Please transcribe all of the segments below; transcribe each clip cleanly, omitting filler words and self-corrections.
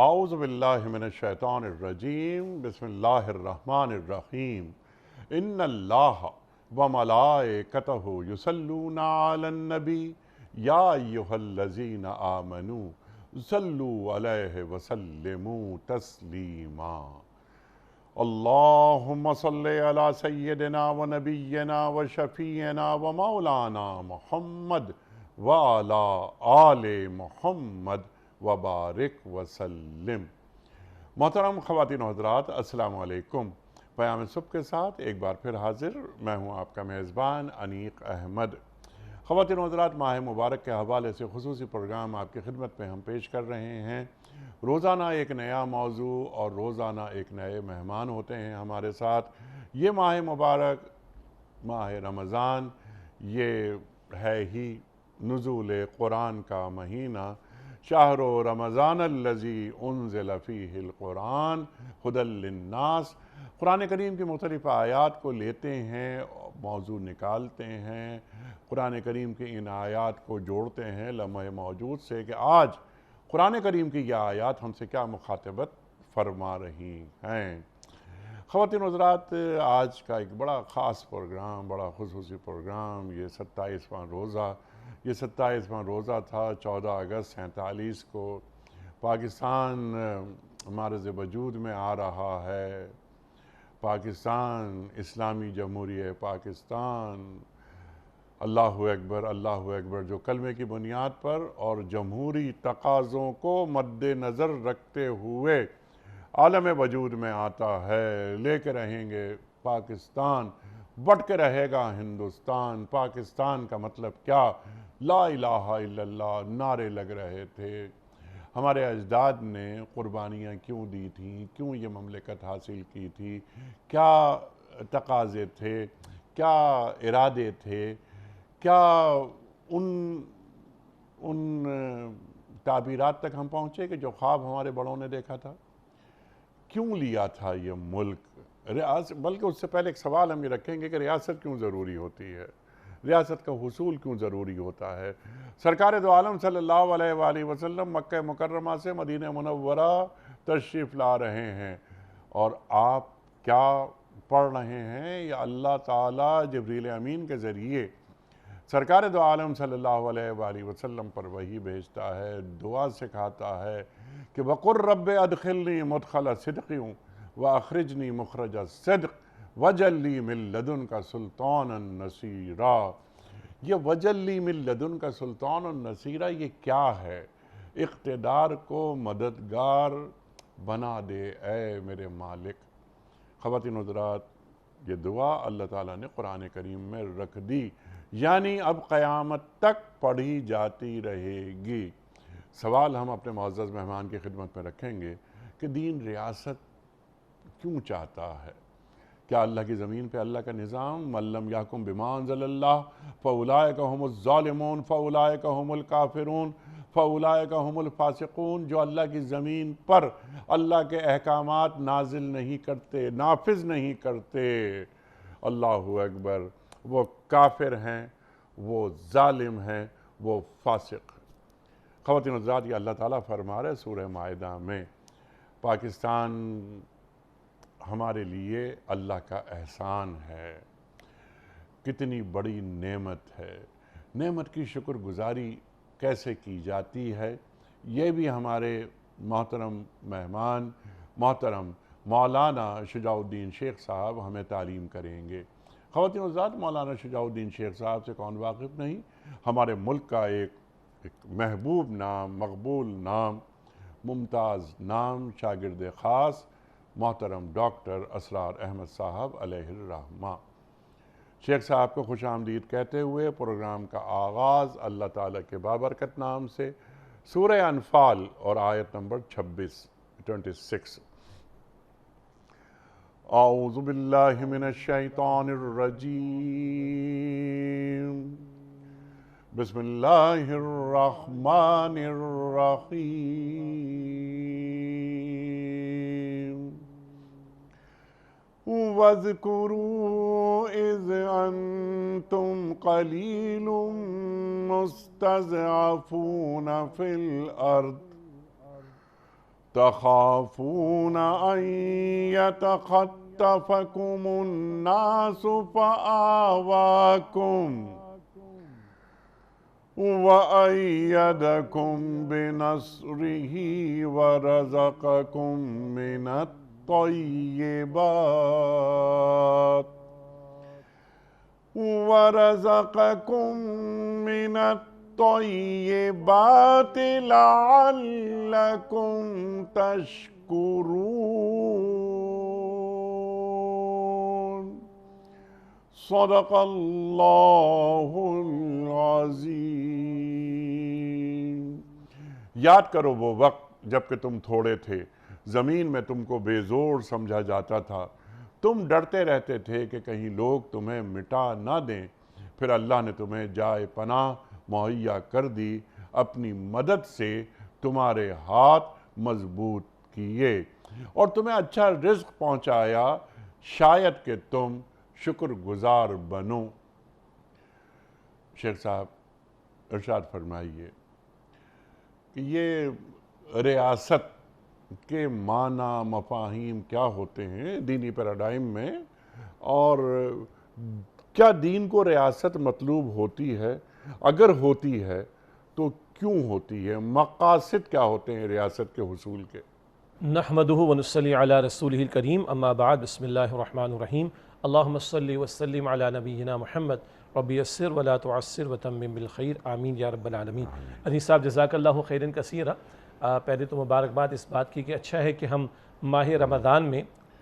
اعوذ باللہ من الشیطان الرجیم بسم اللہ الرحمن الرحیم ان اللہ وملائکتہ یصلون علی النبی یا ایہا الذین آمنوا صلوا علیہ وسلموا تسلیما اللہم صلی علی سیدنا و نبینا و شفیعنا و مولانا محمد وعلی آل محمد وبارک وسلم۔ محترم خواتین و حضرات، السلام علیکم۔ پیام صبح کے ساتھ ایک بار پھر حاضر میں ہوں آپ کا میزبان انیق احمد۔ خواتین و حضرات، ماہ مبارک کے حوالے سے خصوصی پروگرام آپ کی خدمت میں ہم پیش کر رہے ہیں۔ روزانہ ایک نیا موضوع اور روزانہ ایک نئے مہمان ہوتے ہیں ہمارے ساتھ۔ یہ ماہ مبارک، ماہ رمضان، یہ ہے ہی نزول قرآن کا مہینہ۔ شہر رمضان الذی انزل فیہ القرآن ھدی للناس۔ قرآن کریم کی مختلف آیات کو لیتے ہیں، موضوع نکالتے ہیں، قرآن کریم کی ان آیات کو جوڑتے ہیں لمحہ موجود سے کہ آج قرآن کریم کی یہ آیات ہم سے کیا مخاطبت فرما رہی ہیں۔ خواتین و حضرات، آج کا ایک بڑا خاص پروگرام، بڑا خصوصی پروگرام، یہ 27واں روزہ، یہ 27واں روزہ تھا 14 اگست 47 کو۔ پاکستان معرض وجود میں آ رہا ہے۔ پاکستان، اسلامی جمہوریہ پاکستان، اللہ اکبر اللہ اکبر، جو کلمے کی بنیاد پر اور جمہوری تقاضوں کو مد نظر رکھتے ہوئے عالم وجود میں آتا ہے۔ لے کے رہیں گے پاکستان، بٹ کے رہے گا ہندوستان۔ پاکستان کا مطلب کیا؟ لا الہ الا اللہ نعرے لگ رہے تھے۔ ہمارے اجداد نے قربانیاں کیوں دی تھیں؟ کیوں یہ مملکت حاصل کی تھی؟ کیا تقاضے تھے؟ کیا ارادے تھے؟ کیا ان تعبیرات تک ہم پہنچے کہ جو خواب ہمارے بڑوں نے دیکھا تھا؟ کیوں لیا تھا یہ ملک؟ بلکہ اس سے پہلے ایک سوال ہم یہ رکھیں گے کہ ریاست کیوں ضروری ہوتی ہے؟ ریاست کا حصول کیوں ضروری ہوتا ہے؟ سرکار دو عالم صلی اللہ علیہ وآلہ وسلم مکہ مکرمہ سے مدینہ منورہ تشریف لا رہے ہیں، اور آپ کیا پڑھ رہے ہیں؟ یا اللہ تعالیٰ جبریل امین کے ذریعے سرکار دو عالم صلی اللہ علیہ وآلہ وسلم پر وحی بھیجتا ہے، دعا سکھاتا ہے کہ وَقُلْ رَبِّ أَدْخِلْنِي مُدْخَلَ صِدْقٍ وَأَخْرِجْنِي مُخْرَجَ صِدْقٍ وَاجْعَل لِّي مِن لَّدُنْكَ سُلْطَانًا نَصِيرًا۔ یہ وَاجْعَل لِّي مِن لَّدُنْكَ سُلْطَانًا نَصِيرًا یہ کیا ہے؟ اقتدار کو مددگار بنا دے اے میرے مالک۔ خواتین و حضرات، یہ دعا اللہ تعالیٰ نے قرآن کریم میں رکھ دی، یعنی اب قیامت تک پڑھی جاتی رہے گی۔ سوال ہم اپنے معزز مہمان کی خدمت میں رکھیں گے کہ دین ریاست کیوں چاہتا ہے؟ کیا اللہ کی زمین پہ اللہ کا نظام من لم یحکم بما انزل اللہ فاولئک هم الظالمون فاولئک هم الکافرون فاولئک هم الفاسقون، جو اللہ کی زمین پر اللہ کے احکامات نازل نہیں کرتے، نافذ نہیں کرتے، اللہ اکبر، وہ کافر ہیں، وہ ظالم ہیں، وہ فاسق۔ خواتین و حضرات، یہ اللہ تعالیٰ فرما رہے سورہ مائدہ میں، پاکستان ہمارے لیے اللہ کا احسان ہے، کتنی بڑی نعمت ہے۔ نعمت کی شکر گزاری کیسے کی جاتی ہے، یہ بھی ہمارے محترم مہمان محترم مولانا شجاع الدین شیخ صاحب ہمیں تعلیم کریں گے۔ خواتین و حضرات، مولانا شجاع الدین شیخ صاحب سے کون واقف نہیں؟ ہمارے ملک کا ایک محبوب نام، مقبول نام، ممتاز نام، شاگرد خاص محترم ڈاکٹر اسرار احمد صاحب علیہ الرحمہ۔ شیخ صاحب کو خوش آمدید کہتے ہوئے پروگرام کا آغاز اللہ تعالیٰ کے بابرکت نام سے، سورہ انفال اور آیت نمبر 26۔ اعوذ باللہ من الشیطان الرجیم، بسم اللہ الرحمن الرحیم۔ وَاذْكُرُوا إِذْ أَنْتُمْ قَلِيلٌ مُسْتَضْعَفُونَ فِي الْأَرْضِ تخافون ان يتخطفكم الناس فآواكم وأيدكم بنصره ورزقكم من الطيبات لعلكم تشكرون صدق اللہ العظیم۔ یاد کرو وہ وقت جب کہ تم تھوڑے تھے، زمین میں تم کو بے زور سمجھا جاتا تھا، تم ڈرتے رہتے تھے کہ کہیں لوگ تمہیں مٹا نہ دیں، پھر اللہ نے تمہیں جائے پناہ مہیا کر دی، اپنی مدد سے تمہارے ہاتھ مضبوط کیے اور تمہیں اچھا رزق پہنچایا، شاید کہ تم شکر گزار بنو۔ شیخ صاحب ارشاد فرمائیے کہ یہ ریاست کے معنی مفاہیم کیا ہوتے ہیں دینی پیراڈائم میں، اور کیا دین کو ریاست مطلوب ہوتی ہے؟ اگر ہوتی ہے تو کیوں ہوتی ہے؟ مقاصد کیا ہوتے ہیں ریاست کے حصول کے؟ نحمدہ ونصلی علی رسولہ الکریم، اما بعد، بسم اللہ الرحمن الرحیم۔ اللہم صلی وسلم علی نبینا محمد، رب یسر ولا تعسر وتمم بالخیر، آمین یا رب العالمین۔ عزیز صاحب جزاک اللہ خیرا کثیرا۔ پہلے تو مبارکباد اس بات کی کہ اچھا ہے کہ ہم ماہ رمضان میں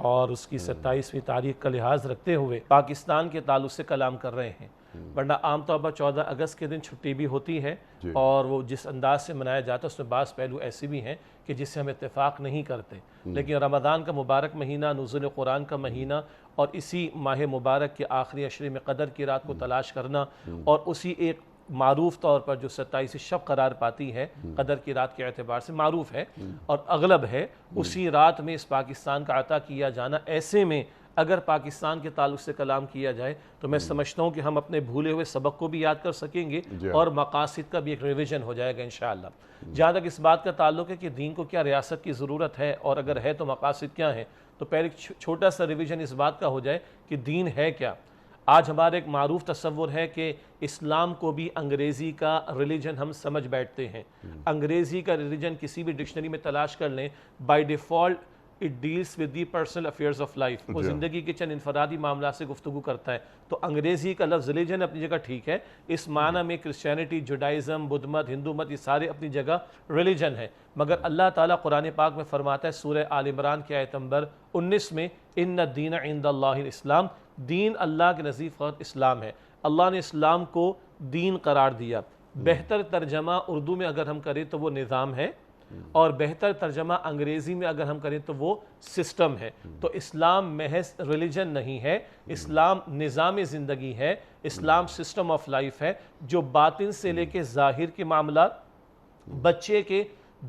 اور اس کی 27ویں تاریخ کا لحاظ رکھتے ہوئے پاکستان کے تعلق سے کلام کر رہے ہیں، ورنہ عام طور پر 14 اگست کے دن چھٹی بھی ہوتی ہے اور وہ جس انداز سے منایا جاتا ہے اس میں بعض پہلو ایسے بھی ہیں کہ جس سے ہم اتفاق نہیں کرتے، لیکن رمضان کا مبارک مہینہ، نزول قرآن کا مہینہ، اور اسی ماہ مبارک کے آخری عشرے میں قدر کی رات کو تلاش کرنا، اور اسی ایک معروف طور پر جو 27 شب قرار پاتی ہے قدر کی رات کے اعتبار سے معروف ہے اور اغلب ہے، اسی رات میں اس پاکستان کا عطا کیا جانا، ایسے میں اگر پاکستان کے تعلق سے کلام کیا جائے تو میں سمجھتا ہوں کہ ہم اپنے بھولے ہوئے سبق کو بھی یاد کر سکیں گے اور مقاصد کا بھی ایک ریویژن ہو جائے گا انشاءاللہ۔ جہاں تک اس بات کا تعلق ہے کہ دین کو کیا ریاست کی ضرورت ہے اور اگر ہے تو مقاصد کیا ہیں، تو پہلے چھوٹا سا ریویژن اس بات کا ہو جائے کہ دین ہے کیا۔ آج ہمارا ایک معروف تصور ہے کہ اسلام کو بھی انگریزی کا ریلیجن ہم سمجھ بیٹھتے ہیں۔ انگریزی کا ریلیجن کسی بھی ڈکشنری میں تلاش کر لیں، by default it deals with the personal affairs of life, وہ زندگی کے چند انفرادی معاملات سے گفتگو کرتا ہے۔ تو انگریزی کا لفظ ریلیجن اپنی جگہ ٹھیک ہے، اس معنی میں کرسچینٹی، جوڈائزم، بدھ مت، ہندو مت، یہ سارے اپنی جگہ ریلیجن ہے، مگر اللہ تعالیٰ قرآن پاک میں فرماتا ہے سورہ آل عمران کی آیت نمبر 19 میں، ان الدین عند اللہ الاسلام، دین اللہ کے نزدیک فقط اسلام ہے۔ اللہ نے اسلام کو دین قرار دیا۔ بہتر ترجمہ اردو میں اگر ہم کریں تو وہ نظام ہے، اور بہتر ترجمہ انگریزی میں اگر ہم کریں تو وہ سسٹم ہے۔ تو اسلام محض ریلیجن نہیں ہے، اسلام نظام زندگی ہے، اسلام سسٹم آف لائف ہے، جو باطن سے لے کے ظاہر کے معاملات، بچے کے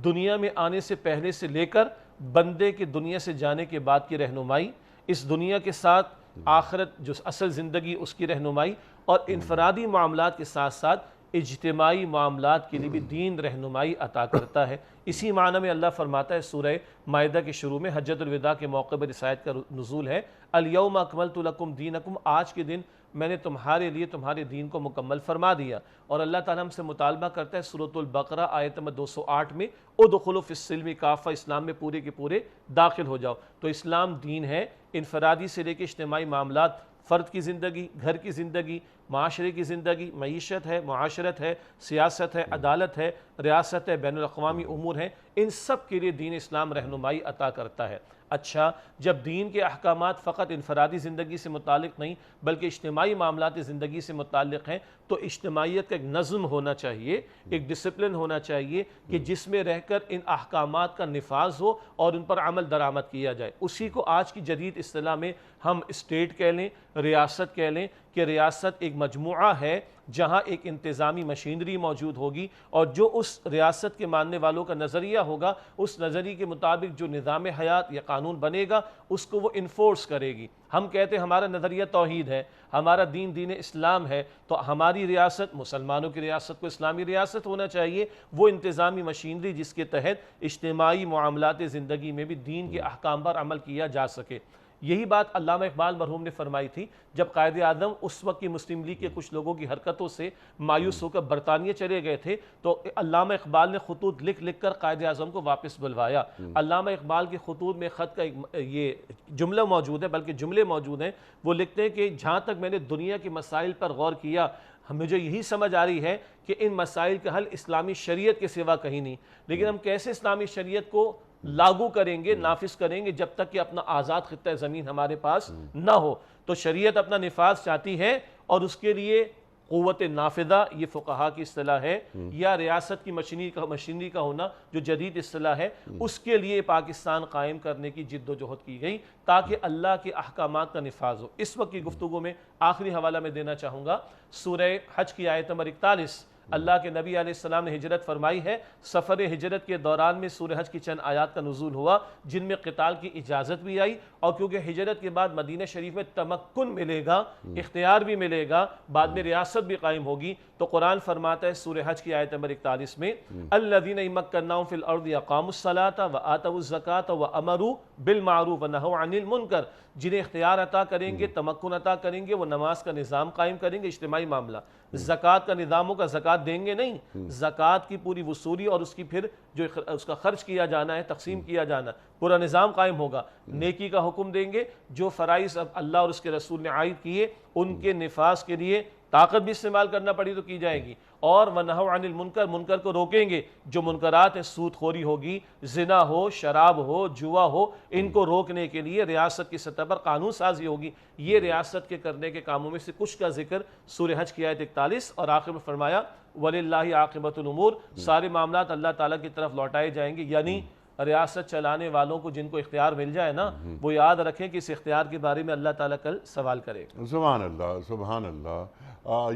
دنیا میں آنے سے پہلے سے لے کر بندے کے دنیا سے جانے کے بعد کی رہنمائی، اس دنیا کے ساتھ آخرت جو اصل زندگی اس کی رہنمائی، اور انفرادی معاملات کے ساتھ ساتھ اجتماعی معاملات کے لیے بھی دین رہنمائی عطا کرتا ہے۔ اسی معنی میں اللہ فرماتا ہے سورہ مائدہ کے شروع میں، حجۃ الوداع کے موقع پر اس آیت کا نزول ہے، الیوم اکملت لکم دینکم، آج کے دن میں نے تمہارے لیے تمہارے دین کو مکمل فرما دیا۔ اور اللہ تعالیٰ ہم سے مطالبہ کرتا ہے سورۃ البقرہ آیت نمبر 208 میں، ادخلوا فی السلم کافہ، اسلام میں پورے کے پورے داخل ہو جاؤ۔ تو اسلام دین ہے، انفرادی سے لے کے اجتماعی معاملات، فرد کی زندگی، گھر کی زندگی، معاشرے کی زندگی، معیشت ہے، معاشرت ہے، سیاست ہے، عدالت ہے، ریاست ہے، بین الاقوامی امور ہیں، ان سب کے لیے دین اسلام رہنمائی عطا کرتا ہے۔ اچھا، جب دین کے احکامات فقط انفرادی زندگی سے متعلق نہیں بلکہ اجتماعی معاملات زندگی سے متعلق ہیں، تو اجتماعیت کا ایک نظم ہونا چاہیے، ایک ڈسپلن ہونا چاہیے کہ جس میں رہ کر ان احکامات کا نفاذ ہو اور ان پر عمل درآمد کیا جائے۔ اسی کو آج کی جدید اصطلاح میں ہم اسٹیٹ کہہ لیں، ریاست کہہ لیں، کہ ریاست ایک مجموعہ ہے جہاں ایک انتظامی مشینری موجود ہوگی، اور جو اس ریاست کے ماننے والوں کا نظریہ ہوگا اس نظریے کے مطابق جو نظام حیات یا قانون بنے گا اس کو وہ انفورس کرے گی۔ ہم کہتے ہیں ہمارا نظریہ توحید ہے، ہمارا دین اسلام ہے، تو ہماری ریاست، مسلمانوں کی ریاست کو اسلامی ریاست ہونا چاہیے، وہ انتظامی مشینری جس کے تحت اجتماعی معاملات زندگی میں بھی دین کے احکام پر عمل کیا جا سکے۔ یہی بات علامہ اقبال مرحوم نے فرمائی تھی جب قائد اعظم اس وقت کی مسلم لیگ کے کچھ لوگوں کی حرکتوں سے مایوس ہو کر برطانیہ چلے گئے تھے، تو علامہ اقبال نے خطوط لکھ کر قائد اعظم کو واپس بلوایا۔ علامہ اقبال کے خطوط میں خط کا یہ جملہ موجود ہے، بلکہ جملے موجود ہیں، وہ لکھتے ہیں کہ جہاں تک میں نے دنیا کے مسائل پر غور کیا، مجھے یہی سمجھ آ رہی ہے کہ ان مسائل کا حل اسلامی شریعت کے سوا کہیں نہیں، لیکن ہم کیسے اسلامی شریعت کو لاگو کریں گے، نافذ کریں گے جب تک کہ اپنا آزاد خطہ زمین ہمارے پاس نہ ہو۔ تو شریعت اپنا نفاذ چاہتی ہے، اور اس کے لیے قوت نافذہ، یہ فقہا کی اصطلاح ہے، یا ریاست کی مشینری کا ہونا جو جدید اصطلاح ہے، اس کے لیے پاکستان قائم کرنے کی جد و جہد کی گئی تاکہ اللہ کے احکامات کا نفاذ ہو۔ اس وقت کی گفتگو میں آخری حوالہ میں دینا چاہوں گا سورہ حج کی آیت نمبر 41۔ اللہ کے نبی علیہ السلام نے ہجرت فرمائی ہے، سفر ہجرت کے دوران میں سورہ حج کی چند آیات کا نزول ہوا جن میں قتال کی اجازت بھی آئی، اور کیونکہ ہجرت کے بعد مدینہ شریف میں تمکن ملے گا، اختیار بھی ملے گا، بعد میں ریاست بھی قائم ہوگی، تو قرآن فرماتا ہے سورہ حج کی آیت نمبر 41 میں الذین مکناہم فی الارض اقاموا الصلاۃ وآتوا الزکاۃ وامروا بالمعروف ونہوا عن المنکر، جنہیں اختیار عطا کریں گے، تمکن عطا کریں گے، وہ نماز کا نظام قائم کریں گے، اجتماعی معاملہ، زکوٰۃ کا نظام ہوگا، زکوٰۃ دیں گے نہیں، زکوٰۃ کی پوری وصولی اور اس کی پھر جو اس کا خرچ کیا جانا ہے، تقسیم کیا جانا، پورا نظام قائم ہوگا، نیکی کا حکم دیں گے، جو فرائض اب اللہ اور اس کے رسول نے عائد کیے ان کے نفاذ کے لیے طاقت بھی استعمال کرنا پڑی تو کی جائے گی، اور وَنَهَوْا عَنِ الْمُنْكَرِ، منکر کو روکیں گے، جو منکرات ہیں، سود خوری ہوگی، زنا ہو، شراب ہو، جوا ہو، ان کو روکنے کے لیے ریاست کی سطح پر قانون سازی ہوگی۔ یہ ریاست کے کرنے کے کاموں میں سے کچھ کا ذکر سورہ حج کی آیت 41 اور آخر میں فرمایا وَلِلَّهِ عَاقِبَةُ الْأُمُورِ، سارے معاملات اللہ تعالیٰ کی طرف لوٹائے جائیں گے، یعنی ریاست چلانے والوں کو جن کو اختیار مل جائے نا، وہ یاد رکھیں کہ اس اختیار کے بارے میں اللہ تعالیٰ کل سوال کرے گا۔ سبحان اللہ، سبحان اللہ۔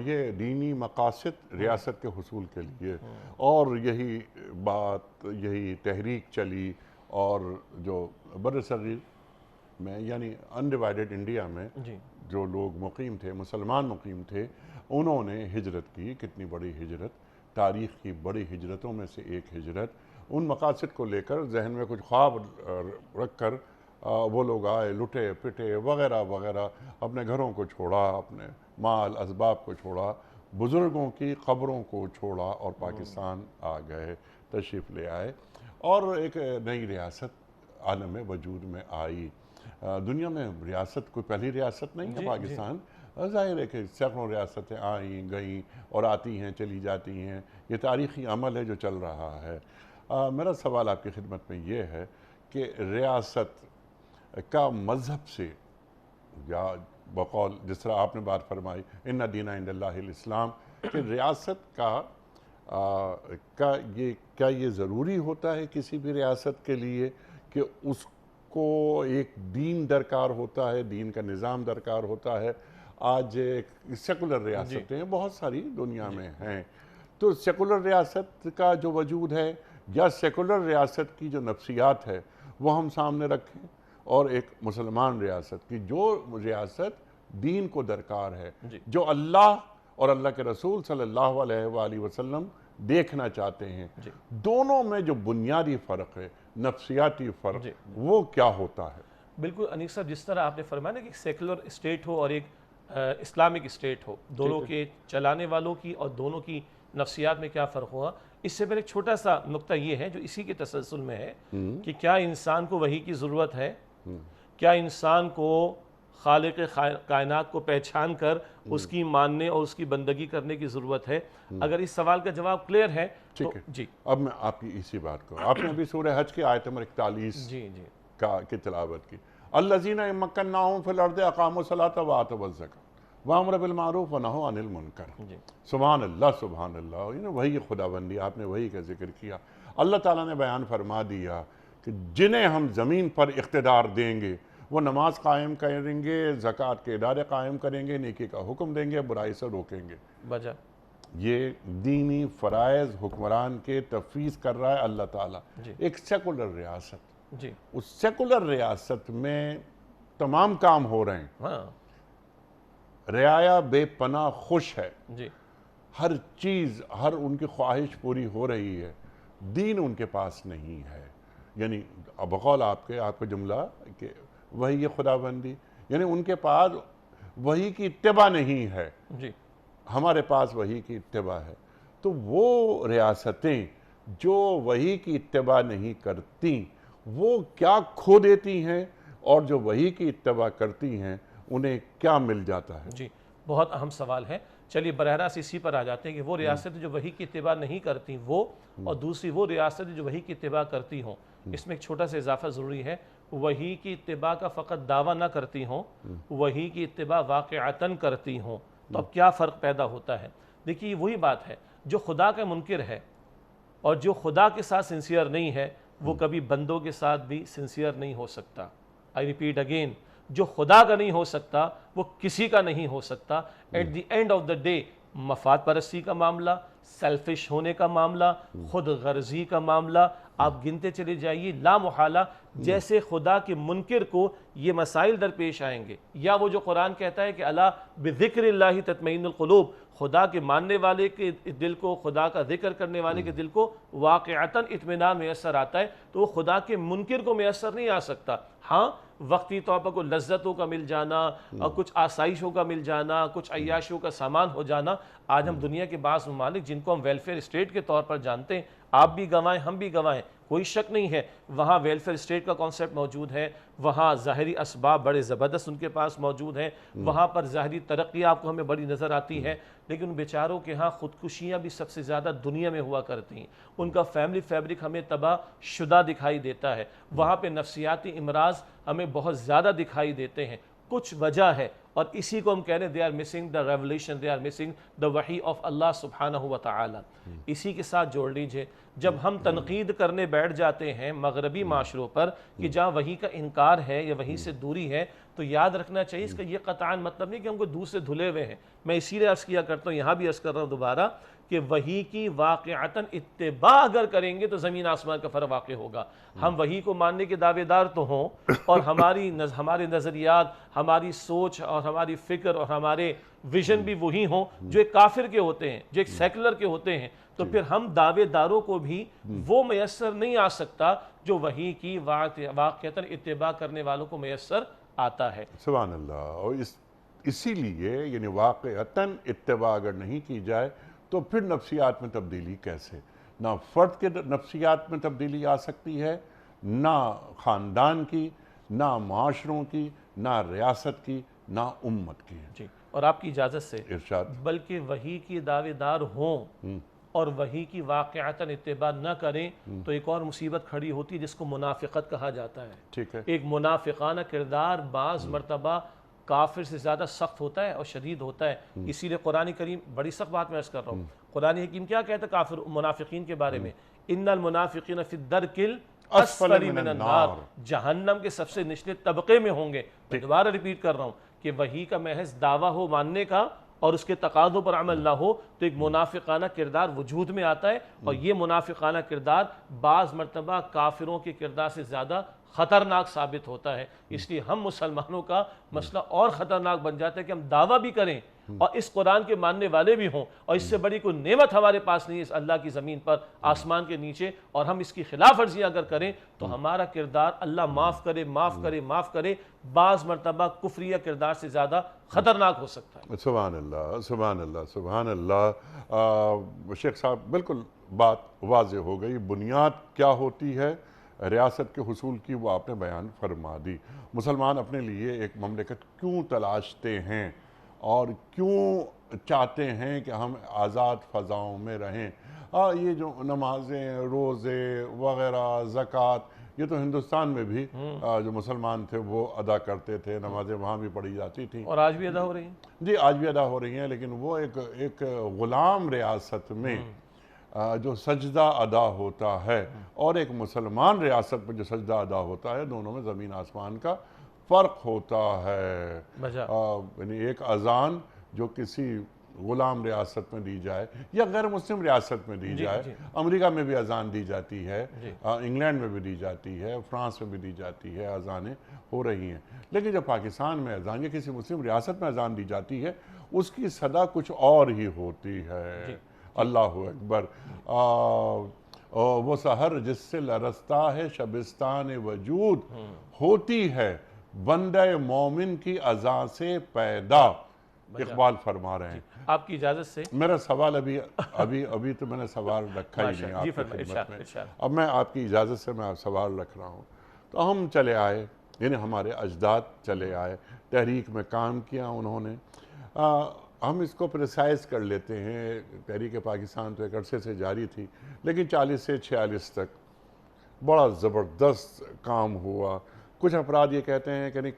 یہ دینی مقاصد ریاست کے حصول کے لیے، اور یہی بات، یہی تحریک چلی، اور جو بر صغیر میں یعنی انڈیوائیڈڈ انڈیا میں جو لوگ مقیم تھے، مسلمان مقیم تھے، انہوں نے ہجرت کی، کتنی بڑی ہجرت، تاریخ کی بڑی ہجرتوں میں سے ایک ہجرت، ان مقاصد کو لے کر ذہن میں کچھ خواب رکھ کر وہ لوگ آئے، لٹے پٹے وغیرہ وغیرہ، اپنے گھروں کو چھوڑا، اپنے مال اسباب کو چھوڑا، بزرگوں کی قبروں کو چھوڑا، اور پاکستان آ گئے، تشریف لے آئے، اور ایک نئی ریاست عالم وجود میں آئی۔ دنیا میں ریاست کوئی پہلی ریاست نہیں ہے پاکستان، ظاہر ہے کہ سینکڑوں ریاستیں آئیں گئیں اور آتی ہیں، چلی جاتی ہیں، یہ تاریخی عمل ہے جو چل رہا ہے۔ میرا سوال آپ کی خدمت میں یہ ہے کہ ریاست کا مذہب سے، یا بقول جس طرح آپ نے بات فرمائی ان دین عند اللہ الاسلام، کہ ریاست کیا یہ ضروری ہوتا ہے کسی بھی ریاست کے لیے کہ اس کو ایک دین درکار ہوتا ہے، دین کا نظام درکار ہوتا ہے؟ آج سیکولر ریاستیں بہت ساری دنیا میں ہیں، تو سیکولر ریاست کا جو وجود ہے یا سیکولر ریاست کی جو نفسیات ہے وہ ہم سامنے رکھیں، اور ایک مسلمان ریاست کی جو ریاست دین کو درکار ہے، جو اللہ اور اللہ کے رسول صلی اللہ علیہ وآلہ وسلم دیکھنا چاہتے ہیں، دونوں میں جو بنیادی فرق ہے، نفسیاتی فرق، وہ کیا ہوتا ہے؟ بالکل انیس صاحب، جس طرح آپ نے فرمایا نا کہ ایک سیکولر اسٹیٹ ہو اور ایک اسلامک اسٹیٹ ہو، دونوں کے چلانے والوں کی اور دونوں کی نفسیات میں کیا فرق ہوا، اس سے پہلے ایک چھوٹا سا نقطہ یہ ہے جو اسی کے تسلسل میں ہے کہ کیا انسان کو وحی کی ضرورت ہے؟ کیا انسان کو خالق کائنات کو پہچان کر اس کی ماننے اور اس کی بندگی کرنے کی ضرورت ہے؟ اگر اس سوال کا جواب کلیئر ہے تو جی، اب میں آپ کی اسی بات کو، آپ نے ابھی سورہ حج کی آیت نمبر 41 کی تلاوت کی، الذین مکناہم فی الارض اقاموا الصلاۃ وآتوا الزکاۃ وامروا بالمعروف ونہوا عن المنکر۔ سبحان اللہ، سبحان اللہ، وہی خداوندی، آپ نے وہی کا ذکر کیا۔ اللہ تعالیٰ نے بیان فرما دیا کہ جنہیں ہم زمین پر اقتدار دیں گے وہ نماز قائم کریں گے، زکوٰۃ کے ادارے قائم کریں گے، نیکی کا حکم دیں گے، برائی سے روکیں گے۔ وجہ یہ دینی فرائض حکمران کے تفویض کر رہا ہے اللہ تعالیٰ، ایک سیکولر ریاست۔ جی اس سیکولر ریاست میں تمام کام ہو رہے ہیں، ہاں رعایا بے پناہ خوش ہے، جی ہر چیز، ہر ان کی خواہش پوری ہو رہی ہے، دین ان کے پاس نہیں ہے۔ یعنی بقول آپ کا جملہ کہ وہی خدا بندی، یعنی ان کے پاس وہی کی اتباع نہیں ہے، جی ہمارے پاس وہی کی اتباع ہے۔ تو وہ ریاستیں جو وہی کی اتباع نہیں کرتی وہ کیا کھو دیتی ہیں، اور جو وہی کی اتباع کرتی ہیں انہیں کیا مل جاتا ہے؟ جی بہت اہم سوال ہے۔ چلیے براہ راست اسی پر آ جاتے ہیں کہ وہ ریاستیں جو وحی کی اتباع نہیں کرتی وہ، اور دوسری وہ ریاستیں جو وحی کی اتباع کرتی ہوں۔ اس میں ایک چھوٹا سا اضافہ ضروری ہے، وحی کی اتباع کا فقط دعویٰ نہ کرتی ہوں، وحی کی اتباع واقعتاً کرتی ہوں۔ تو اب کیا فرق پیدا ہوتا ہے؟ دیکھیے وہی بات ہے، جو خدا کا منکر ہے اور جو خدا کے ساتھ سنسیئر نہیں ہے وہ کبھی بندوں کے ساتھ بھی سنسیئر نہیں ہو سکتا۔ آئی ریپیٹ اگین، جو خدا کا نہیں ہو سکتا وہ کسی کا نہیں ہو سکتا۔ At the end of the day مفاد پرستی کا معاملہ، سیلفش ہونے کا معاملہ، خود غرضی کا معاملہ، آپ گنتے چلے جائیے، لا محالہ جیسے خدا کے منکر کو یہ مسائل درپیش آئیں گے، یا وہ جو قرآن کہتا ہے کہ الا بذکر اللہ تطمئن القلوب، خدا کے ماننے والے کے دل کو، خدا کا ذکر کرنے والے کے دل کو واقعتاً اطمینان میسر آتا ہے، تو وہ خدا کے منکر کو میسر نہیں آ سکتا۔ ہاں وقتی طور پر کوئی لذتوں کا مل جانا اور کچھ آسائشوں کا مل جانا، کچھ عیاشیوں کا سامان ہو جانا، آج ہم دنیا کے بعض ممالک جن کو ہم ویلفیئر اسٹیٹ کے طور پر جانتے ہیں، آپ بھی گواہیں ہم بھی گواہیں، کوئی شک نہیں ہے وہاں ویلفیئر اسٹیٹ کا کانسیپٹ موجود ہے، وہاں ظاہری اسباب بڑے زبردست ان کے پاس موجود ہیں، وہاں پر ظاہری ترقی آپ کو ہمیں بڑی نظر آتی ہے، لیکن ان بیچاروں کے ہاں خودکشیاں بھی سب سے زیادہ دنیا میں ہوا کرتی ہیں، ان کا فیملی فیبرک ہمیں تباہ شدہ دکھائی دیتا ہے، وہاں پہ نفسیاتی امراض ہمیں بہت زیادہ دکھائی دیتے ہیں۔ کچھ وجہ ہے، اور اسی کو ہم کہہ رہے ہیں they are missing the revelation, they are missing the وحی of اللہ سبحانہ وتعالی۔ اسی کے ساتھ جوڑ لیجئے، جب ہم تنقید کرنے بیٹھ جاتے ہیں مغربی معاشروں پر کہ جہاں وحی کا انکار ہے یا وحی سے دوری ہے، تو یاد رکھنا چاہیے اس کا یہ قطعاً مطلب نہیں کہ ہم کو دور سے دھلے ہوئے ہیں۔ میں اسی لیے عرض کیا کرتا ہوں، یہاں بھی عرض کر رہا ہوں دوبارہ، کہ وحی کی واقعتاً اتباع اگر کریں گے تو زمین آسمان کا فرق واقع ہوگا۔ ہم وحی کو ماننے کے دعوے دار تو ہوں، اور ہمارے نظریات، ہماری سوچ اور ہماری فکر اور ہمارے ویژن بھی وہی ہوں جو ایک کافر کے ہوتے ہیں، جو ایک سیکولر کے ہوتے ہیں، تو پھر ہم دعوے داروں کو بھی وہ میسر نہیں آ سکتا جو وحی کی واقعتاً اتباع کرنے والوں کو میسر آتا ہے۔ سبحان اللہ۔ اور اسی لیے یعنی واقعتاً اتباع اگر نہیں کی جائے تو پھر نفسیات میں تبدیلی کیسے؟ نہ فرد کے نفسیات میں تبدیلی آ سکتی ہے، نہ خاندان کی، نہ معاشروں کی، نہ ریاست کی، نہ امت کی۔ جی، اور آپ کی اجازت سے ارشاد۔ بلکہ وحی کی دعوے دار ہوں اور وحی کی واقعتاً اتباع نہ کریں تو ایک اور مصیبت کھڑی ہوتی ہے جس کو منافقت کہا جاتا ہے۔ ٹھیک ہے۔ ایک منافقانہ کردار بعض مرتبہ کافر سے زیادہ سخت ہوتا ہے اور شدید ہوتا ہے، اسی لیے قرآن کریم بڑی سخت بات میں عرض کر رہا ہوں، قرآن حکیم کیا کہتا ہے کافر منافقین کے بارے میں؟ ان المنافقین فی الدرک الاسفل من النار، جہنم کے سب سے نچلے طبقے میں ہوں گے۔ میں دوبارہ ریپیٹ کر رہا ہوں کہ وحی کا محض دعویٰ ہو ماننے کا اور اس کے تقاضوں پر عمل نہ ہو تو ایک منافقانہ کردار وجود میں آتا ہے، اور یہ منافقانہ کردار بعض مرتبہ کافروں کے کردار سے زیادہ خطرناک ثابت ہوتا ہے۔ اس لیے ہم مسلمانوں کا مسئلہ اور خطرناک بن جاتا ہے کہ ہم دعویٰ بھی کریں اور اس قرآن کے ماننے والے بھی ہوں، اور اس سے بڑی کوئی نعمت ہمارے پاس نہیں ہے اس اللہ کی زمین پر، آسمان کے نیچے، اور ہم اس کی خلاف ورزی اگر کریں تو ہمارا کردار اللہ معاف کرے معاف کرے معاف کرے بعض مرتبہ کفریہ کردار سے زیادہ خطرناک ہو سکتا ہے۔ سبحان اللہ سبحان اللہ سبحان اللہ۔ شیخ صاحب بالکل بات واضح ہو گئی، بنیاد کیا ہوتی ہے ریاست کے حصول کی وہ آپ نے بیان فرما دی۔ مسلمان اپنے لیے ایک مملکت کیوں تلاشتے ہیں اور کیوں چاہتے ہیں کہ ہم آزاد فضاؤں میں رہیں؟ یہ جو نمازیں، روزے وغیرہ، زکوٰۃ، یہ تو ہندوستان میں بھی جو مسلمان تھے وہ ادا کرتے تھے، نمازیں وہاں بھی پڑھی جاتی تھیں، اور آج بھی ادا ہو رہی ہیں۔ جی آج بھی ادا ہو رہی ہیں، لیکن وہ ایک غلام ریاست میں جو سجدہ ادا ہوتا ہے اور ایک مسلمان ریاست میں جو سجدہ ادا ہوتا ہے، دونوں میں زمین آسمان کا فرق ہوتا ہے. بجا یعنی ایک اذان جو کسی غلام ریاست میں دی جائے یا غیر مسلم ریاست میں دی جائے، امریکہ میں بھی اذان دی جاتی ہے، انگلینڈ میں بھی دی جاتی ہے، فرانس میں بھی دی جاتی ہے، اذانیں ہو رہی ہیں. لیکن جب پاکستان میں اذان یا کسی مسلم ریاست میں اذان دی جاتی ہے، اس کی صدا کچھ اور ہی ہوتی ہے. اللہ اکبر. وہ سحر جس سے لرزتا ہے شبستان وجود، ہوتی ہے بندہ مومن کی اذان سے پیدا. اقبال فرما رہے ہیں. آپ کی اجازت سے میرا سوال ابھی تو میں نے سوال رکھا ہی نہیں آپ کی خدمت میں. اب میں آپ کی اجازت سے میں سوال رکھ رہا ہوں. تو ہم چلے آئے، یعنی ہمارے اجداد چلے آئے، تحریک میں کام کیا انہوں نے. ہم اس کو پریسائز کر لیتے ہیں. تحریک پاکستان تو ایک عرصے سے جاری تھی، لیکن 40 سے 46 تک بڑا زبردست کام ہوا. کچھ افراد یہ کہتے ہیں کہ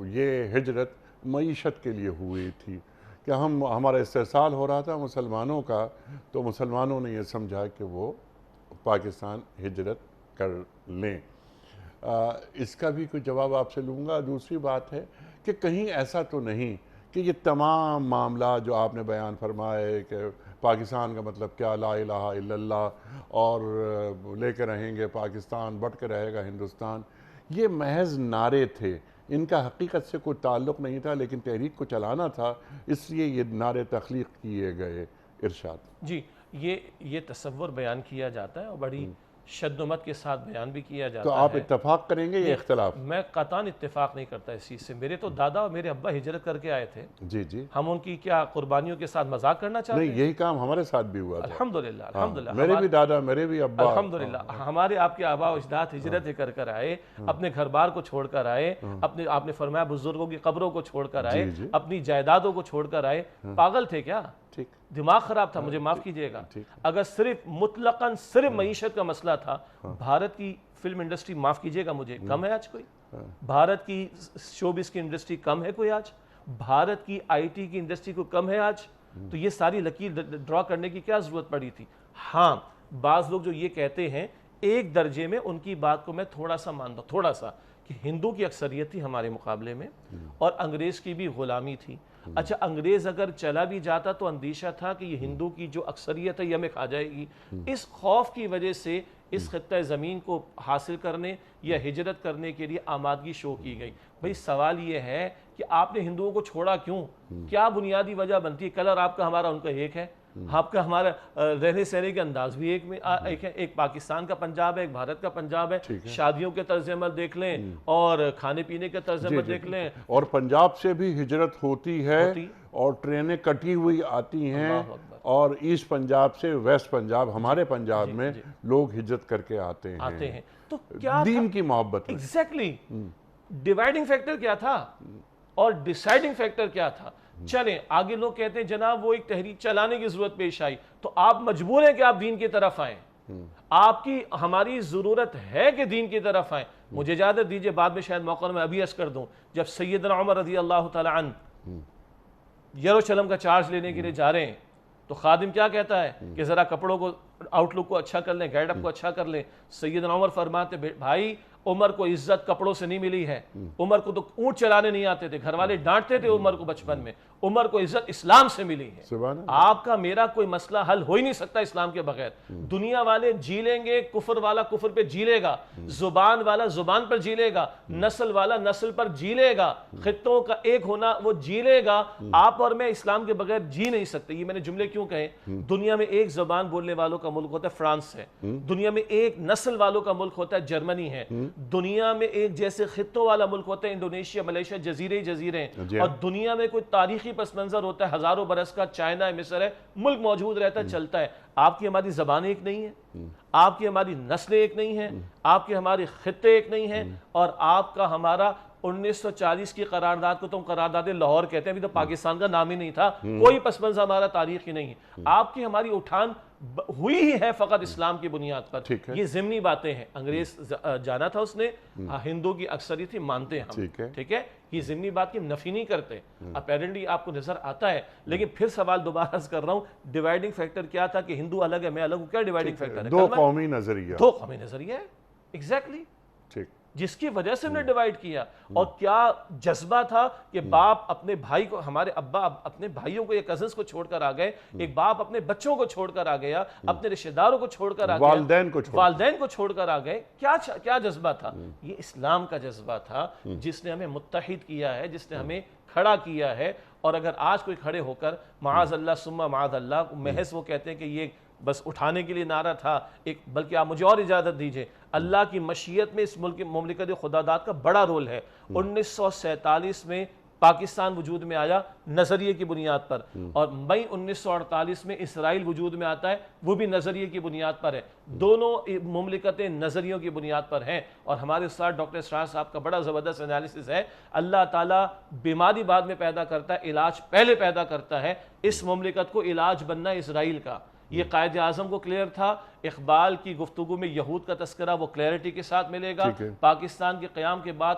یہ ہجرت معیشت کے لیے ہوئی تھی، کہ ہمارا استحصال ہو رہا تھا مسلمانوں کا، تو مسلمانوں نے یہ سمجھا کہ وہ پاکستان ہجرت کر لیں. اس کا بھی کوئی جواب آپ سے لوں گا. دوسری بات ہے کہ کہیں ایسا تو نہیں کہ یہ تمام معاملات جو آپ نے بیان فرمائے کہ پاکستان کا مطلب کیا، لا الہ الا اللہ، اور لے کے رہیں گے پاکستان، بٹ کے رہے گا ہندوستان، یہ محض نعرے تھے، ان کا حقیقت سے کوئی تعلق نہیں تھا، لیکن تحریک کو چلانا تھا، اس لیے یہ نعرے تخلیق کیے گئے. ارشاد. جی، یہ تصور بیان کیا جاتا ہے اور بڑی شد و مت کے ساتھ بیان بھی کیا جاتا ہے. تو آپ اتفاق کریں گے یا اختلاف؟ میں قطعاً اتفاق نہیں کرتا اس چیز سے. میرے تو دادا اور میرے ابا ہجرت کر کے آئے تھے. جی ہم ان کی کیا قربانیوں کے ساتھ مذاق کرنا چاہتے ہیں؟ نہیں، یہی کام ہمارے ساتھ بھی ہوا تھا. الحمدللہ. میرے بھی دادا، میرے بھی ابا. الحمدللہ. ہمارے آپ کے آباء و اجداد ہجرت کر کر آئے، اپنے گھر بار کو چھوڑ کر آئے، آپ نے فرمایا بزرگوں کی قبروں کو چھوڑ کر آئے، اپنی جائیدادوں کو چھوڑ کر آئے. پاگل تھے کیا؟ دماغ خراب تھا، مجھے معاف کیجئے گا. اگر صرف مطلقاً صرف معیشت کا مسئلہ تھا، بھارت کی فلم انڈسٹری، معاف کیجئے گا مجھے، کم ہے آج کوئی؟ بھارت کی شوبز کی انڈسٹری کم ہے کوئی آج؟ بھارت کی آئی ٹی کی انڈسٹری کو کم ہے آج؟ تو یہ ساری لکیر ڈرا کرنے کی کیا ضرورت پڑی تھی؟ ہاں، بعض لوگ جو یہ کہتے ہیں، ایک درجے میں ان کی بات کو میں تھوڑا سا مانتا ہوں، تھوڑا سا، کہ ہندو کی اکثریت تھی ہمارے مقابلے میں اور انگریز کی بھی غلامی تھی. اچھا، انگریز اگر چلا بھی جاتا تو اندیشہ تھا کہ یہ ہندو کی جو اکثریت ہے یہ ہمیں کھا جائے گی. اس خوف کی وجہ سے اس خطہ زمین کو حاصل کرنے یا ہجرت کرنے کے لیے آمادگی شو کی گئی. بھئی سوال یہ ہے کہ آپ نے ہندوؤں کو چھوڑا کیوں؟ کیا بنیادی وجہ بنتی ہے؟ کلر آپ کا ہمارا ان کا ایک ہے، آپ کا ہمارا رہنے سہنے کے انداز بھی ایک ہے. ایک پاکستان کا پنجاب ہے، ایک بھارت کا پنجاب ہے. شادیوں کے طرز عمل دیکھ لیں اور کھانے پینے کے طرز عمل دیکھ لیں. اور پنجاب سے بھی ہجرت ہوتی ہے اور ٹرینیں کٹی ہوئی آتی ہیں، اور ایسٹ پنجاب سے ویسٹ پنجاب، ہمارے پنجاب میں لوگ ہجرت کر کے آتے ہیں. تو کیا دین کی محبت. ایگزیکٹلی. ڈیوائیڈنگ فیکٹر کیا تھا اور ڈیسائیڈنگ فیکٹر کیا تھا؟ چلیں آگے. لوگ کہتے ہیں جناب وہ ایک تحریک چلانے کی ضرورت پیش آئی، تو آپ مجبور ہیں کہ آپ دین کی طرف آئیں. آپ کی ہماری ضرورت ہے کہ دین کی طرف آئیں. مجھے اجازت دیجئے، بعد میں شاید موقع میں ابھی عرض کر دوں، جب سیدنا عمر رضی اللہ تعالی عنہ یروشلم کا چارج لینے کے لیے جا رہے ہیں تو خادم کیا کہتا ہے کہ ذرا کپڑوں کو، آؤٹ لک کو اچھا کر لیں، گیٹ اپ کو اچھا کر لیں. سیدنا عمر فرماتے بھائی عمر کو عزت کپڑوں سے نہیں ملی ہے. عمر کو تو اونٹ چلانے نہیں آتے تھے، گھر والے ڈانٹتے تھے عمر کو بچپن میں. عمر کو عزت اسلام سے ملی ہے. آپ کا میرا کوئی مسئلہ حل ہو ہی نہیں سکتا اسلام کے بغیر. دنیا والے جی لیں گے، کفر والا کفر پہ جی لے گا، زبان والا زبان پر جی لے گا، نسل والا نسل پر جی لے گا، خطوں کا ایک ہونا وہ جی لے گا. آپ اور میں اسلام کے بغیر جی نہیں سکتے. یہ میں نے جملے کیوں کہے؟ دنیا میں ایک زبان بولنے والوں کا ملک ہوتا ہے فرانس ہے، دنیا میں ایک نسل والوں کا ملک ہوتا ہے جرمنی ہے، دنیا میں ایک جیسے خطوں والا ملک ہوتا ہے انڈونیشیا، ملیشیا، جزیرے جزیرے ہیں، اور دنیا میں کوئی تاریخی پس منظر ہوتا ہے ہزاروں برس کا، چائنا ہے، مصر ہے، ملک موجود رہتا ہے، چلتا ہے. آپ کی ہماری زبانیں ایک نہیں ہیں، آپ کی ہماری نسلیں ایک نہیں ہیں، آپ کے ہمارے خطے ایک نہیں ہیں، اور آپ کا ہمارا 1940 کی قرارداد کو تم قرارداد لاہور کہتے ہیں، ابھی تو پاکستان کا نام ہی نہیں تھا، کوئی پس منظر ہمارا تاریخ ہی نہیں ہے. آپ کی ہماری اٹھان ہوئی ہی ہے فقط اسلام کی بنیاد پر. یہ ضمنی باتیں ہیں. انگریز جانا تھا اس نے، ہندو کی اکثریت تھی، مانتے ہیں ہم، ٹھیک ہے، یہ ضمنی بات کی نفی نہیں کرتے. اپیرنٹلی آپ کو نظر آتا ہے. لیکن پھر سوال دوبارہ عرض کر رہا ہوں، ڈیوائیڈنگ فیکٹر کیا تھا کہ ہندو الگ ہے میں الگ ہوں؟ کیا ڈیوائیڈنگ فیکٹر ہے؟ دو قومی نظریہ. دو قومی نظریہ ہے. ایگزیکٹلی. جس کی وجہ سے ہم نے ڈیوائیڈ کیا. اور کیا جذبہ تھا کہ باپ اپنے بھائی کو, ہمارے ابا اپنے بھائیوں کو یا کزنس کو چھوڑ کر آ گئے, ایک باپ اپنے بچوں کو چھوڑ کر آ گیا, اپنے رشتہ داروں کو چھوڑ کر آ گیا, والدین کو چھوڑ کر آ گئے. کیا جذبہ تھا؟ یہ اسلام کا جذبہ تھا جس نے ہمیں متحد کیا ہے, جس نے ہمیں کھڑا کیا ہے. اور اگر آج کوئی کھڑے ہو کر معاذ اللہ ثم معاذ اللہ, محض وہ کہتے ہیں کہ یہ بس اٹھانے کے لیے نعرہ تھا ایک, بلکہ آپ مجھے اور اجازت دیجئے, اللہ کی مشیت میں اس ملک مملکت خدا داد کا بڑا رول ہے. 1947 میں پاکستان وجود میں آیا نظریے کی بنیاد پر, اور مئی 1948 میں اسرائیل وجود میں آتا ہے, وہ بھی نظریے کی بنیاد پر ہے. دونوں مملکتیں نظریوں کی بنیاد پر ہیں. اور ہمارے استاد ڈاکٹر اسرار صاحب کا بڑا زبردست انالیسس ہے, اللہ تعالیٰ بیماری بعد میں پیدا کرتا ہے, علاج پہلے پیدا کرتا ہے. اس مملکت کو علاج بننا ہے اسرائیل کا. یہ قائد اعظم کو کلیئر تھا. اقبال کی گفتگو میں یہود کا تذکرہ وہ کلیئرٹی کے ساتھ ملے گا. پاکستان کے قیام کے بعد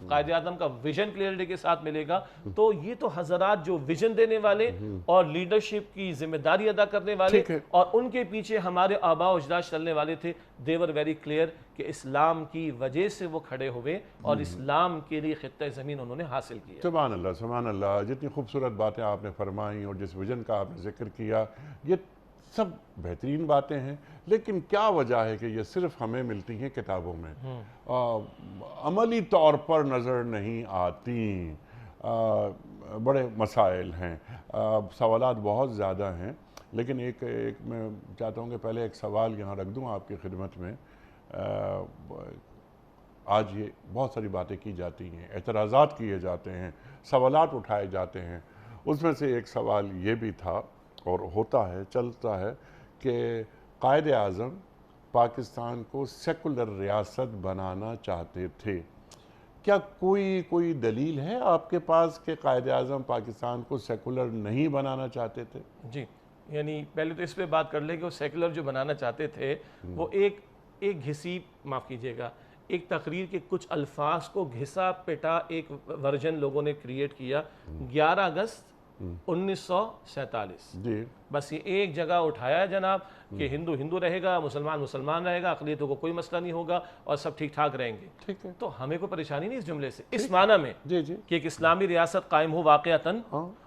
قائد اعظم کا ویژن کلیئرٹی کے ساتھ ملے گا. تو یہ تو حضرات جو ویژن دینے والے اور لیڈرشپ کی ذمہ داری ادا کرنے والے اور ان کے پیچھے ہمارے آباء و اجداد چلنے والے تھے, they were very clear کہ اسلام کی وجہ سے وہ کھڑے ہوئے اور اسلام کے لیے خطہ زمین انہوں نے حاصل کیا. سبحان اللہ, سبحان اللہ. جتنی خوبصورت باتیں آپ نے فرمائیں اور جس ویژن کا آپ نے ذکر کیا, یہ سب بہترین باتیں ہیں, لیکن کیا وجہ ہے کہ یہ صرف ہمیں ملتی ہیں کتابوں میں, عملی طور پر نظر نہیں آتی. بڑے مسائل ہیں, سوالات بہت زیادہ ہیں, لیکن ایک میں چاہتا ہوں کہ پہلے ایک سوال یہاں رکھ دوں آپ کی خدمت میں. آج یہ بہت ساری باتیں کی جاتی ہیں, اعتراضات کیے جاتے ہیں, سوالات اٹھائے جاتے ہیں. اس میں سے ایک سوال یہ بھی تھا اور ہوتا ہے, چلتا ہے, کہ قائد اعظم پاکستان کو سیکولر ریاست بنانا چاہتے تھے. کیا کوئی دلیل ہے آپ کے پاس کہ قائد اعظم پاکستان کو سیکولر نہیں بنانا چاہتے تھے؟ جی, یعنی پہلے تو اس پہ بات کر لیں کہ وہ سیکولر جو بنانا چاہتے تھے وہ ایک گھسی, معاف کیجئے گا, ایک تقریر کے کچھ الفاظ کو گھسا پٹا ایک ورژن لوگوں نے کریٹ کیا. 11 اگست 1947 جی, بس یہ ایک جگہ اٹھایا ہے جناب کہ ہندو ہندو رہے گا, مسلمان مسلمان رہے گا, اقلیتوں کو کوئی مسئلہ نہیں ہوگا اور سب ٹھیک ٹھاک رہیں گے. ٹھیک ہے, تو ہمیں کوئی پریشانی نہیں اس جملے سے, اس معنی میں جی جی, کہ ایک اسلامی ریاست قائم ہو واقعتاً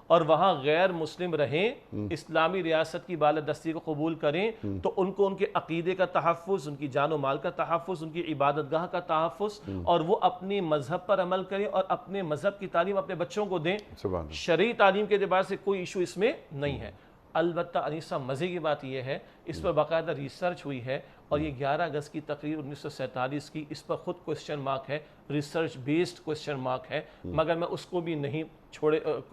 اور وہاں غیر مسلم رہیں, اسلامی ریاست کی بالادستی کو قبول کریں, تو ان کو ان کے عقیدے کا تحفظ, ان کی جان و مال کا تحفظ, ان کی عبادت گاہ کا تحفظ, اور وہ اپنی مذہب پر عمل کریں اور اپنے مذہب کی تعلیم اپنے بچوں کو دیں. شرعی تعلیم کے اعتبار سے کوئی ایشو اس میں نہیں ہے. البتہ انیسہ مزے کی بات یہ ہے, اس پر باقاعدہ ریسرچ ہوئی ہے, اور یہ 11 اگست کی تقریر 1947 کی, اس پر خود کوسچن مارک ہے, ریسرچ بیسڈ کوسچن مارک ہے, مگر میں اس کو بھی نہیں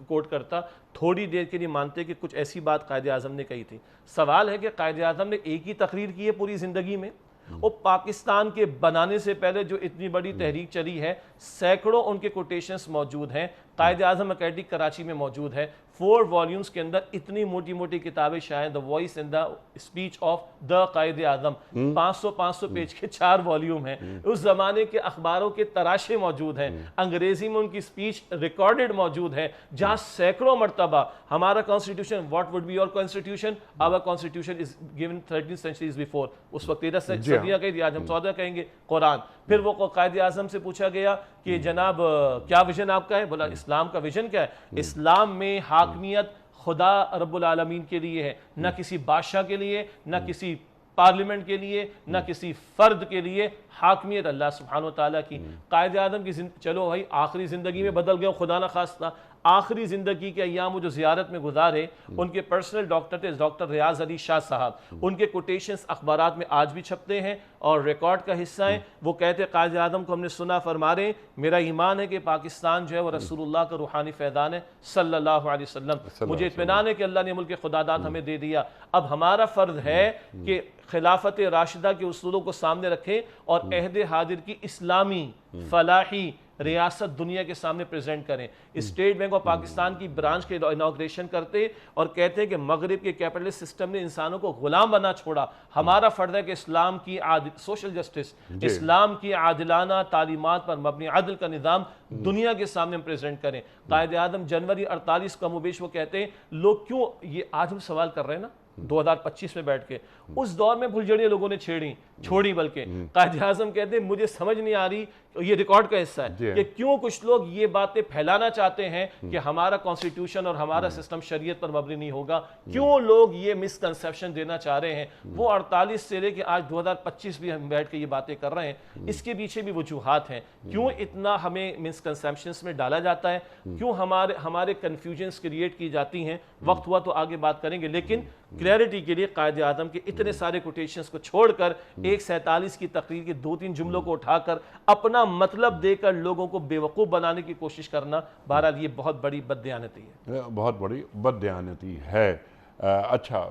کوٹ کرتا. تھوڑی دیر کے لیے مانتے کہ کچھ ایسی بات قائد اعظم نے کہی تھی. سوال ہے کہ قائد اعظم نے ایک ہی تقریر کی ہے پوری زندگی میں, وہ پاکستان کے بنانے سے پہلے جو اتنی بڑی تحریک چلی ہے, سینکڑوں ان کے کوٹیشنز موجود ہیں. قائد اعظم اکیڈمی کراچی میں موجود ہے, 4 والیومز کے اندر اتنی موٹی موٹی کتابیں شائع, the voice and the speech of the Quaid Azam, 500 page کے 4 والیوم ہیں. اس زمانے کے اخباروں کے تراشے موجود ہیں, انگریزی میں ان کی اسپیچ ریکارڈڈ موجود ہے, جہاں سینکڑوں مرتبہ ہمارا constitution, what would be your constitution, our constitution is given 13 centuries before, اس وقت 13 صدیاں کہی تھی, آج ہم 14 کہیں گے, قرآن. پھر وہ قائد اعظم سے پوچھا گیا کہ جناب کیا ویژن آپ کا ہے؟ بولا اسلام کا ویژن کیا ہے؟ اسلام میں حاکمیت خدا رب العالمین کے لیے ہے, نہ کسی بادشاہ کے لیے, نہ کسی پارلیمنٹ کے لیے, نہ کسی فرد کے لیے. حاکمیت اللہ سبحانہ وتعالیٰ کی. قائد اعظم کی چلو بھائی آخری زندگی میں بدل گئے, خدا نہ خواستہ آخری زندگی کے ایام وہ جو زیارت میں گزارے, ان کے پرسنل ڈاکٹر تھے ڈاکٹر ریاض علی شاہ صاحب. ان کے کوٹیشنز اخبارات میں آج بھی چھپتے ہیں اور ریکارڈ کا حصہ ہیں. وہ کہتے قائد اعظم کو ہم نے سنا فرما رہے, میرا ایمان ہے کہ پاکستان جو ہے وہ رسول اللہ کا روحانی فیضان ہے صلی اللہ علیہ وسلم. مجھے اطمینان ہے کہ اللہ نے ملک خدا داد ہمیں دے دیا. اب ہمارا فرض ہے کہ خلافت راشدہ کے اصولوں کو سامنے رکھیں اور عہد حاضر کی اسلامی فلاحی ریاست دنیا کے سامنے پریزنٹ کریں. اسٹیٹ بینک آف پاکستان کی برانچ کے انوگریشن کرتے اور کہتے ہیں کہ مغرب کے کیپٹلسٹ سسٹم نے انسانوں کو غلام بنا چھوڑا. ہمارا فرض ہے کہ اسلام کی سوشل جسٹس, اسلام کی عادلانہ تعلیمات پر مبنی عدل کا نظام دنیا کے سامنے ہم پریزنٹ کریں. قائد اعظم جنوری 48 کا مبیش وہ کہتے ہیں, لوگ کیوں, یہ آج ہم سوال کر رہے ہیں نا, 2025 میں بیٹھ کے اس دور میں پھلجھڑیاں لوگوں نے چھوڑی بلکہ قائد اعظم کہتے ہیں مجھے سمجھ نہیں آ رہی، یہ ریکارڈ کا حصہ ہے کہ کیوں کچھ لوگ یہ باتیں پھیلانا چاہتے ہیں کہ ہمارا کانسٹیٹیوشن اور ہمارا سسٹم شریعت پر مبنی نہیں ہوگا، کیوں لوگ یہ مسکنسیپشن دینا چاہ رہے ہیں۔ وہ 48 سے لے کے آج 2025 بھی ہم بیٹھ کے یہ باتیں کر رہے ہیں، اس کے پیچھے بھی وجوہات ہیں، کیوں اتنا ہمیں مسکنسیپشنز میں ڈالا جاتا ہے، کیوں ہمارے کنفیوژنز کریٹ کی جاتی ہیں۔ وقت ہوا تو آگے بات کریں گے، لیکن کلیئرٹی کے لیے قائد اعظم کے اتنے سارے کوٹیشنز کو چھوڑ کر 147 کی تقریر کے 2-3 جملوں کو اٹھا کر اپنا مطلب دے کر لوگوں کو بیوقوف بنانے کی کوشش کرنا، بہرحال یہ بہت بڑی بددیانتی ہے، بہت بڑی بددیانتی ہے۔ اچھا،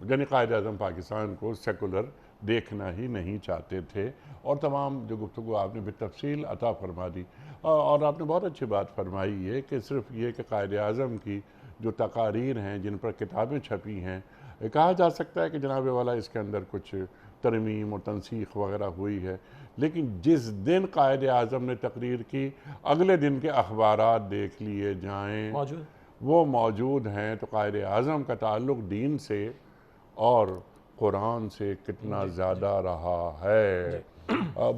یعنی قائد اعظم پاکستان کو سیکولر دیکھنا ہی نہیں چاہتے تھے، اور تمام جو گفتگو آپ نے بالتفصیل عطا فرما دی، اور آپ نے بہت اچھی بات فرمائی ہے کہ صرف یہ کہ قائد اعظم کی جو تقاریر ہیں جن پر کتابیں چھپی ہیں، کہا جا سکتا ہے کہ جناب والا اس کے اندر کچھ ترمیم اور تنسیخ وغیرہ ہوئی ہے، لیکن جس دن قائد اعظم نے تقریر کی اگلے دن کے اخبارات دیکھ لیے جائیں وہ موجود ہیں، تو قائد اعظم کا تعلق دین سے اور قرآن سے کتنا زیادہ رہا ہے۔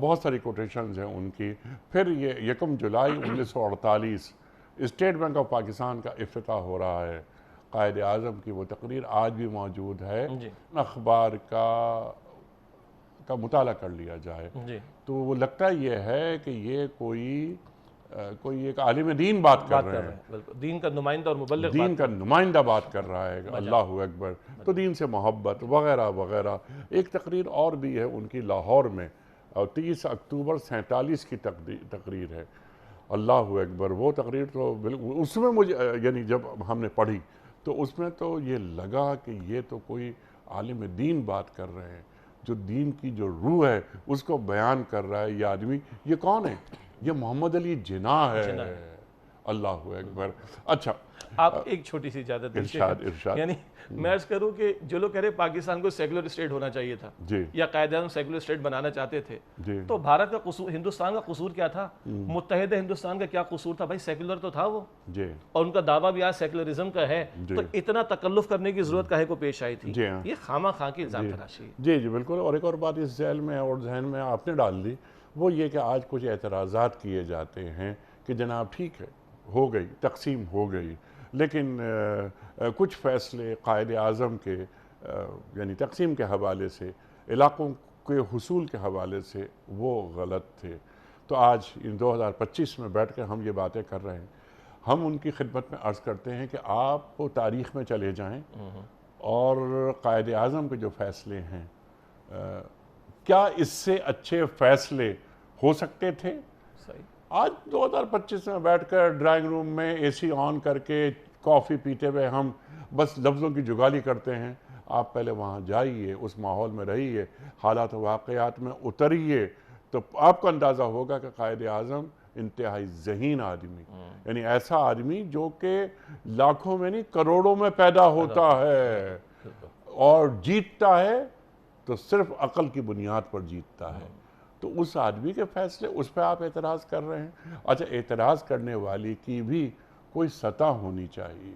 بہت ساری کوٹیشنز ہیں ان کی۔ پھر یہ 1 جولائی 1948 اسٹیٹ بینک آف پاکستان کا افتتاح ہو رہا ہے، قائد اعظم کی وہ تقریر آج بھی موجود ہے، اخبار کا مطالعہ کر لیا جائے تو وہ لگتا یہ ہے کہ یہ کوئی ایک عالم دین بات کر رہے ہیں، دین کا نمائندہ اور مبلغ، دین کا نمائندہ بات کر رہا ہے، اللہ اکبر، تو دین سے محبت وغیرہ وغیرہ۔ ایک تقریر اور بھی ہے ان کی لاہور میں، 30 اکتوبر 47 کی تقریر ہے، اللہ اکبر۔ وہ تقریر تو اس میں مجھے یعنی جب ہم نے پڑھی تو اس میں تو یہ لگا کہ یہ تو کوئی عالم دین بات کر رہے ہیں، جو دین کی جو روح ہے اس کو بیان کر رہا ہے یہ آدمی۔ یہ کون ہے؟ یہ محمد علی جناح ہے، اللہ اکبر۔ اچھا، آپ ایک چھوٹی سی اجازت ارشاد، یعنی میں عرض کروں کہ جو لوگ کہہ رہے پاکستان کو سیکولر اسٹیٹ ہونا چاہیے تھا یا قائد اعظم سیکولر اسٹیٹ بنانا چاہتے تھے، تو بھارت کا قصور، ہندوستان کا قصور کیا تھا؟ متحدہ ہندوستان کا کیا قصور تھا؟ بھائی سیکولر تو تھا وہ، اور ان کا دعویٰ بھی آج سیکولرزم کا ہے، تو اتنا تکلف کرنے کی ضرورت کاہے کو پیش آئی تھی؟ یہ خامہ خواہ کی الزام تراشی۔ جی بالکل۔ اور ایک اور بات اس ذیل میں اور ذہن میں آپ نے ڈال دی، وہ یہ کہ آج کچھ اعتراضات کیے جاتے ہیں کہ جناب ٹھیک ہے، ہو گئی تقسیم، ہو گئی، لیکن کچھ فیصلے قائد اعظم کے یعنی تقسیم کے حوالے سے، علاقوں کے حصول کے حوالے سے وہ غلط تھے۔ تو آج 2025 میں بیٹھ کر ہم یہ باتیں کر رہے ہیں، ہم ان کی خدمت میں عرض کرتے ہیں کہ آپ تاریخ میں چلے جائیں اور قائد اعظم کے جو فیصلے ہیں، کیا اس سے اچھے فیصلے ہو سکتے تھے؟ آج 2025 میں بیٹھ کر ڈرائنگ روم میں اے سی آن کر کے کافی پیتے ہوئے ہم بس لفظوں کی جگالی کرتے ہیں۔ آپ پہلے وہاں جائیے، اس ماحول میں رہیے، حالات و واقعات میں اتریے، تو آپ کو اندازہ ہوگا کہ قائد اعظم انتہائی ذہین آدمی، یعنی ایسا آدمی جو کہ لاکھوں میں نہیں کروڑوں میں پیدا ہوتا ہے اور جیتتا ہے تو صرف عقل کی بنیاد پر جیتتا ہے، تو اس آدمی کے فیصلے، اس پہ آپ اعتراض کر رہے ہیں۔ اچھا، اعتراض کرنے والی کی بھی کوئی سطح ہونی چاہیے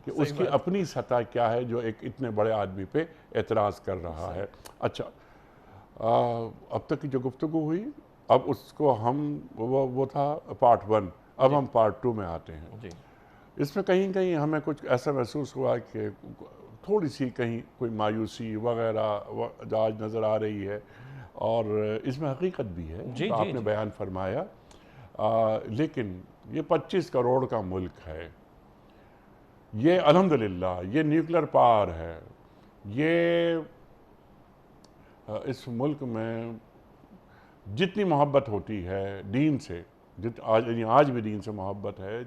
کہ اس کی اپنی سطح کیا ہے جو ایک اتنے بڑے آدمی پہ اعتراض کر رہا ہے۔ اچھا، اب تک کی جو گفتگو ہوئی، اب اس کو ہم وہ تھا پارٹ 1، اب ہم پارٹ 2 میں آتے ہیں۔ اس میں کہیں کہیں ہمیں کچھ ایسا محسوس ہوا کہ تھوڑی سی کہیں کوئی مایوسی وغیرہ آج نظر آ رہی ہے، اور اس میں حقیقت بھی ہے جو آپ نے بیان فرمایا، لیکن یہ 25 کروڑ کا ملک ہے، یہ الحمدللہ یہ نیوکلر پاور ہے، یہ اس ملک میں جتنی محبت ہوتی ہے دین سے، آج بھی دین سے محبت ہے،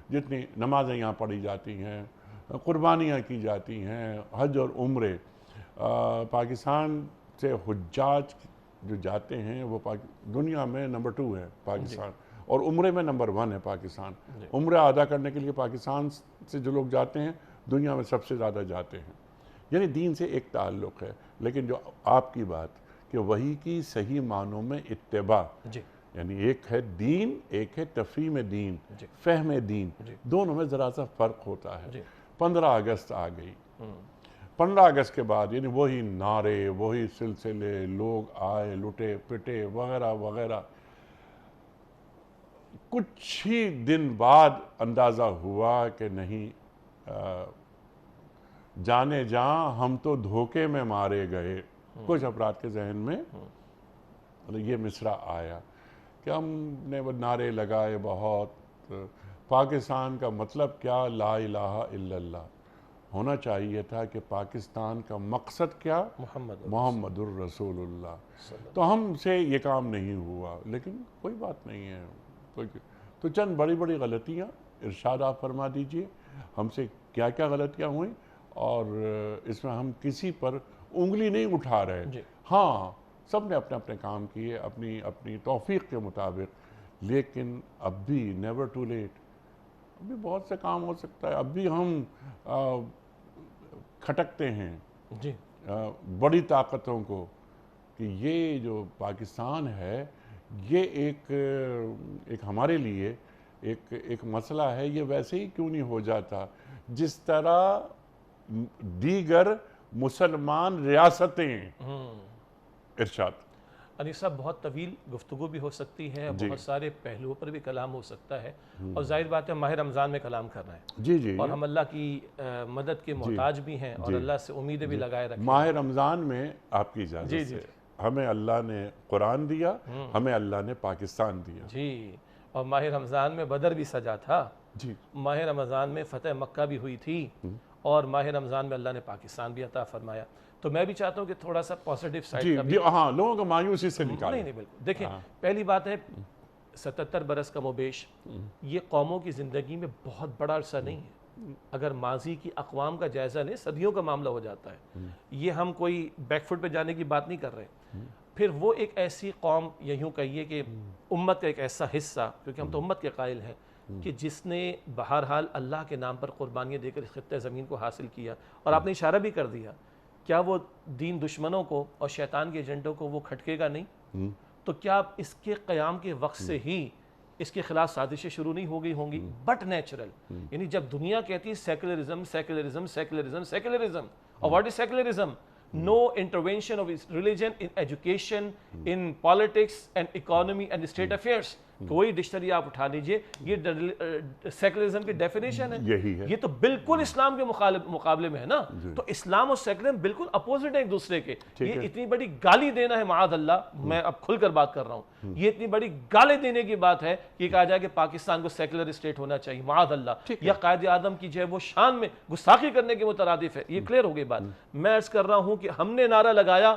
جتنی نمازیں یہاں پڑھی جاتی ہیں، قربانیاں کی جاتی ہیں، حج اور عمرے، پاکستان سے حجاج جو جاتے ہیں وہ دنیا میں نمبر 2 ہے پاکستان، اور عمرے میں نمبر 1 ہے پاکستان۔ عمرہ ادا کرنے کے لیے پاکستان سے جو لوگ جاتے ہیں دنیا میں سب سے زیادہ جاتے ہیں، یعنی دین سے ایک تعلق ہے۔ لیکن جو آپ کی بات کہ وحی کی صحیح معنوں میں اتباع، یعنی ایک ہے دین، ایک ہے تفہیم دین، فہم دین، دونوں میں ذرا سا فرق ہوتا ہے۔ 15 اگست آ گئی، 15 اگست کے بعد یعنی وہی نعرے، وہی سلسلے، لوگ آئے، لٹے پٹے وغیرہ وغیرہ. کچھ ہی دن بعد اندازہ ہوا کہ نہیں، جانے جہاں ہم تو دھوکے میں مارے گئے. کچھ افراد کے ذہن میں یہ مصرع آیا کہ ہم نے وہ نعرے لگائے بہت، پاکستان کا مطلب کیا، لا الہ الا اللہ ہونا چاہیے تھا کہ پاکستان کا مقصد کیا، محمد الرسول اللہ. تو ہم سے یہ کام نہیں ہوا، لیکن کوئی بات نہیں ہے. تو چند بڑی بڑی غلطیاں ارشاد آپ فرما دیجئے ہم سے کیا کیا غلطیاں ہوئیں، اور اس میں ہم کسی پر انگلی نہیں اٹھا رہے. ہاں، سب نے اپنے اپنے کام کیے اپنی اپنی توفیق کے مطابق، لیکن اب بھی نیور ٹو لیٹ، اب بھی بہت سے کام ہو سکتا ہے. اب بھی ہم کھٹکتے ہیں بڑی طاقتوں کو کہ یہ جو پاکستان ہے یہ ایک ہمارے لیے ایک مسئلہ ہے. یہ ویسے ہی کیوں نہیں ہو جاتا جس طرح دیگر مسلمان ریاستیں. ارشاد. انیس صاحب، بہت طویل گفتگو بھی ہو سکتی ہے، بہت سارے پہلوؤں پر بھی کلام ہو سکتا ہے، اور ظاہر بات ہے ماہ رمضان میں کلام کرنا ہے، اور ہم اللہ کی مدد کے محتاج بھی ہیں، اور اللہ سے امیدیں بھی لگائے رکھیں. ماہ رمضان میں آپ کی اجازت سے ہمیں اللہ نے قرآن دیا، ہمیں اللہ نے پاکستان دیا. جی، اور ماہ رمضان میں بدر بھی سجا تھا، ماہ رمضان میں فتح مکہ بھی ہوئی تھی، اور ماہ رمضان میں اللہ نے پاکستان بھی عطا فرمایا. تو میں بھی چاہتا ہوں کہ تھوڑا سا پازیٹیو سائڈ کا بھی، ہاں، لوگوں کو مایوسی سے نکالیں. نہیں بالکل. دیکھیں، پہلی بات ہے 77 برس کا موبیش، یہ قوموں کی زندگی میں بہت بڑا عرصہ نہیں ہے. اگر ماضی کی اقوام کا جائزہ لیں، صدیوں کا معاملہ ہو جاتا ہے. یہ ہم کوئی بیک فٹ پہ جانے کی بات نہیں کر رہے. پھر وہ ایک ایسی قوم، یا یوں کہیے کہ امت کا ایک ایسا حصہ، کیونکہ ہم تو امت کے قائل ہیں، کہ جس نے بہرحال اللہ کے نام پر قربانیاں دے کر اس خطہ زمین کو حاصل کیا. اور آپ نے اشارہ بھی کر دیا، کیا وہ دین دشمنوں کو اور شیطان کے ایجنٹوں کو وہ کھٹکے گا نہیں؟ تو کیا اس کے قیام کے وقت سے ہی اس کے خلاف سازشیں شروع نہیں ہو گئی ہوں گی؟ بٹ نیچرل، یعنی جب دنیا کہتی ہے سیکولرزم سیکولرزم سیکولرزم سیکولرزم، اور what is secularism? No intervention of religion in education, in politics and economy and state affairs. کوئی ڈکشنری آپ اٹھا لیجئے، یہ سیکولرزم کی ڈیفینیشن ہے. یہ تو بالکل اسلام کے مقابلے میں ہے نا. تو اسلام اور سیکولرزم بالکل اپوزٹ ہے ایک دوسرے کے. یہ اتنی بڑی گالی دینا ہے، معاذ اللہ، میں اب کھل کر بات کر رہا ہوں، یہ اتنی بڑی گالی دینے کی بات ہے کہ کہا جائے کہ پاکستان کو سیکولر اسٹیٹ ہونا چاہیے، معاذ اللہ، یا قائد اعظم کی جو ہے وہ شان میں گستاخی کرنے کے مترادف ہے. یہ کلیئر ہو گئی بات. میں عرض کر رہا ہوں کہ ہم نے نعرہ لگایا،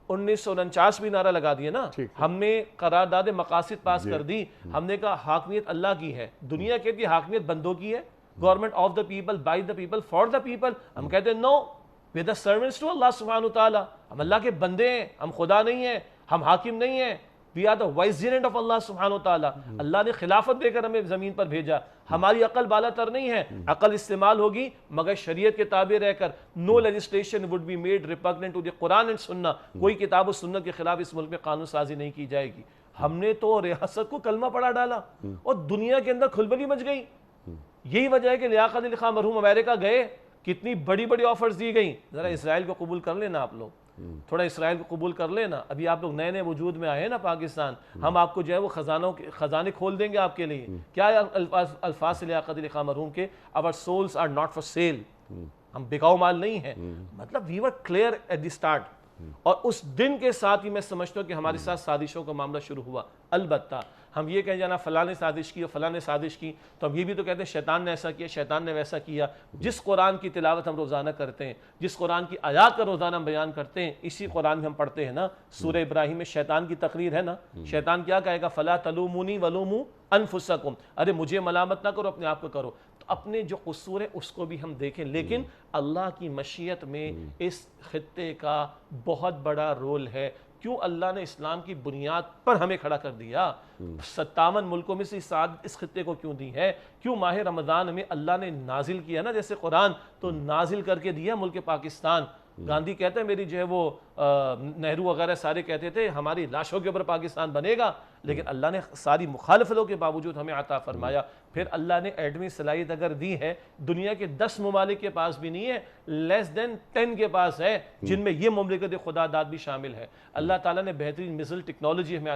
1949 بھی نعرہ لگا دیا نا، ہم نے قرارداد مقاصد پاس کر دی. ہم نے کہا حاکمیت اللہ کی ہے. دنیا کہتی ہے حاکمیت بندوں کی ہے، government of the people, by the people, for the people. ہم کہتے ہیں نو، we are the servants to Allah سبحانہ وتعالی. ہم اللہ کے بندے ہیں، ہم خدا نہیں ہیں، ہم حاکم نہیں ہیں. وی آر دا وائسریٹ آف اللہ سبحانہ وتعالی. اللہ نے خلافت دے کر ہمیں زمین پر بھیجا. ہماری عقل بالا تر نہیں ہے، عقل استعمال ہوگی مگر شریعت کے تابع رہ کر. No legislation would be made repugnant to the Quran and Sunnah. کوئی کتاب و سنت کے خلاف اس ملک میں قانون سازی نہیں کی جائے گی. ہم نے تو ریاست کو کلمہ پڑھا ڈالا اور دنیا کے اندر کھلبلی مچ گئی. یہی وجہ ہے کہ لیاقت علی خان مرحوم امریکہ گئے، کتنی بڑی بڑی آفرز دی گئیں. ذرا اسرائیل کو قبول کر لینا آپ لوگ، تھوڑا اسرائیل کو قبول کر لینا. ابھی آپ لوگ نئے نئے وجود میں آئے ہیں نا پاکستان، ہم آپ کو جو ہے وہ خزانے کھول دیں گے آپ کے لیے. کیا الفاظ لیاقت علی خان مرحوم کے، our souls are not for sale. ہم بکاؤ مال نہیں ہیں. مطلب we were clear at the start. اور اس دن کے ساتھ ہی میں سمجھتا ہوں کہ ہمارے ساتھ سازشوں کا معاملہ شروع ہوا. البتہ ہم یہ کہیں جانا فلاں نے سازش کی اور فلاں نے سازش کی، تو ہم یہ بھی تو کہتے ہیں شیطان نے ایسا کیا، شیطان نے ویسا کیا. جس قرآن کی تلاوت ہم روزانہ کرتے ہیں، جس قرآن کی آیات کا روزانہ ہم بیان کرتے ہیں، اسی قرآن میں ہم پڑھتے ہیں نا سورہ ابراہیم میں شیطان کی تقریر ہے نا. شیطان کیا کہے گا؟ فلا تلومونی ولوموا انفسکم. ارے مجھے ملامت نہ کرو، اپنے آپ کو کرو. تو اپنے جو قصور ہے اس کو بھی ہم دیکھیں، لیکن اللہ کی مشیت میں اس خطے کا بہت بڑا رول ہے. کیوں اللہ نے اسلام کی بنیاد پر ہمیں کھڑا کر دیا؟ 57 ملکوں میں سے سعادت اس خطے کو کیوں دی ہے؟ کیوں ماہ رمضان میں اللہ نے نازل کیا نا جیسے قرآن، تو نازل کر کے دیا ملک پاکستان. گاندھی کہتے ہیں میری جو ہے وہ نہرو وغیرہ سارے کہتے تھے ہماری لاشوں کے اوپر پاکستان بنے گا، لیکن اللہ نے ساری مخالفتوں کے باوجود ہمیں عطا فرمایا۔ پھر اللہ نے ایٹمی صلاحیت اگر دی ہے، دنیا کے 10 ممالک کے پاس بھی نہیں ہے، لیس دین 10 کے پاس ہے، جن میں یہ مملکت خدا داد بھی شامل ہے۔ اللہ تعالیٰ نے بہترین میزائل ٹیکنالوجی ہمیں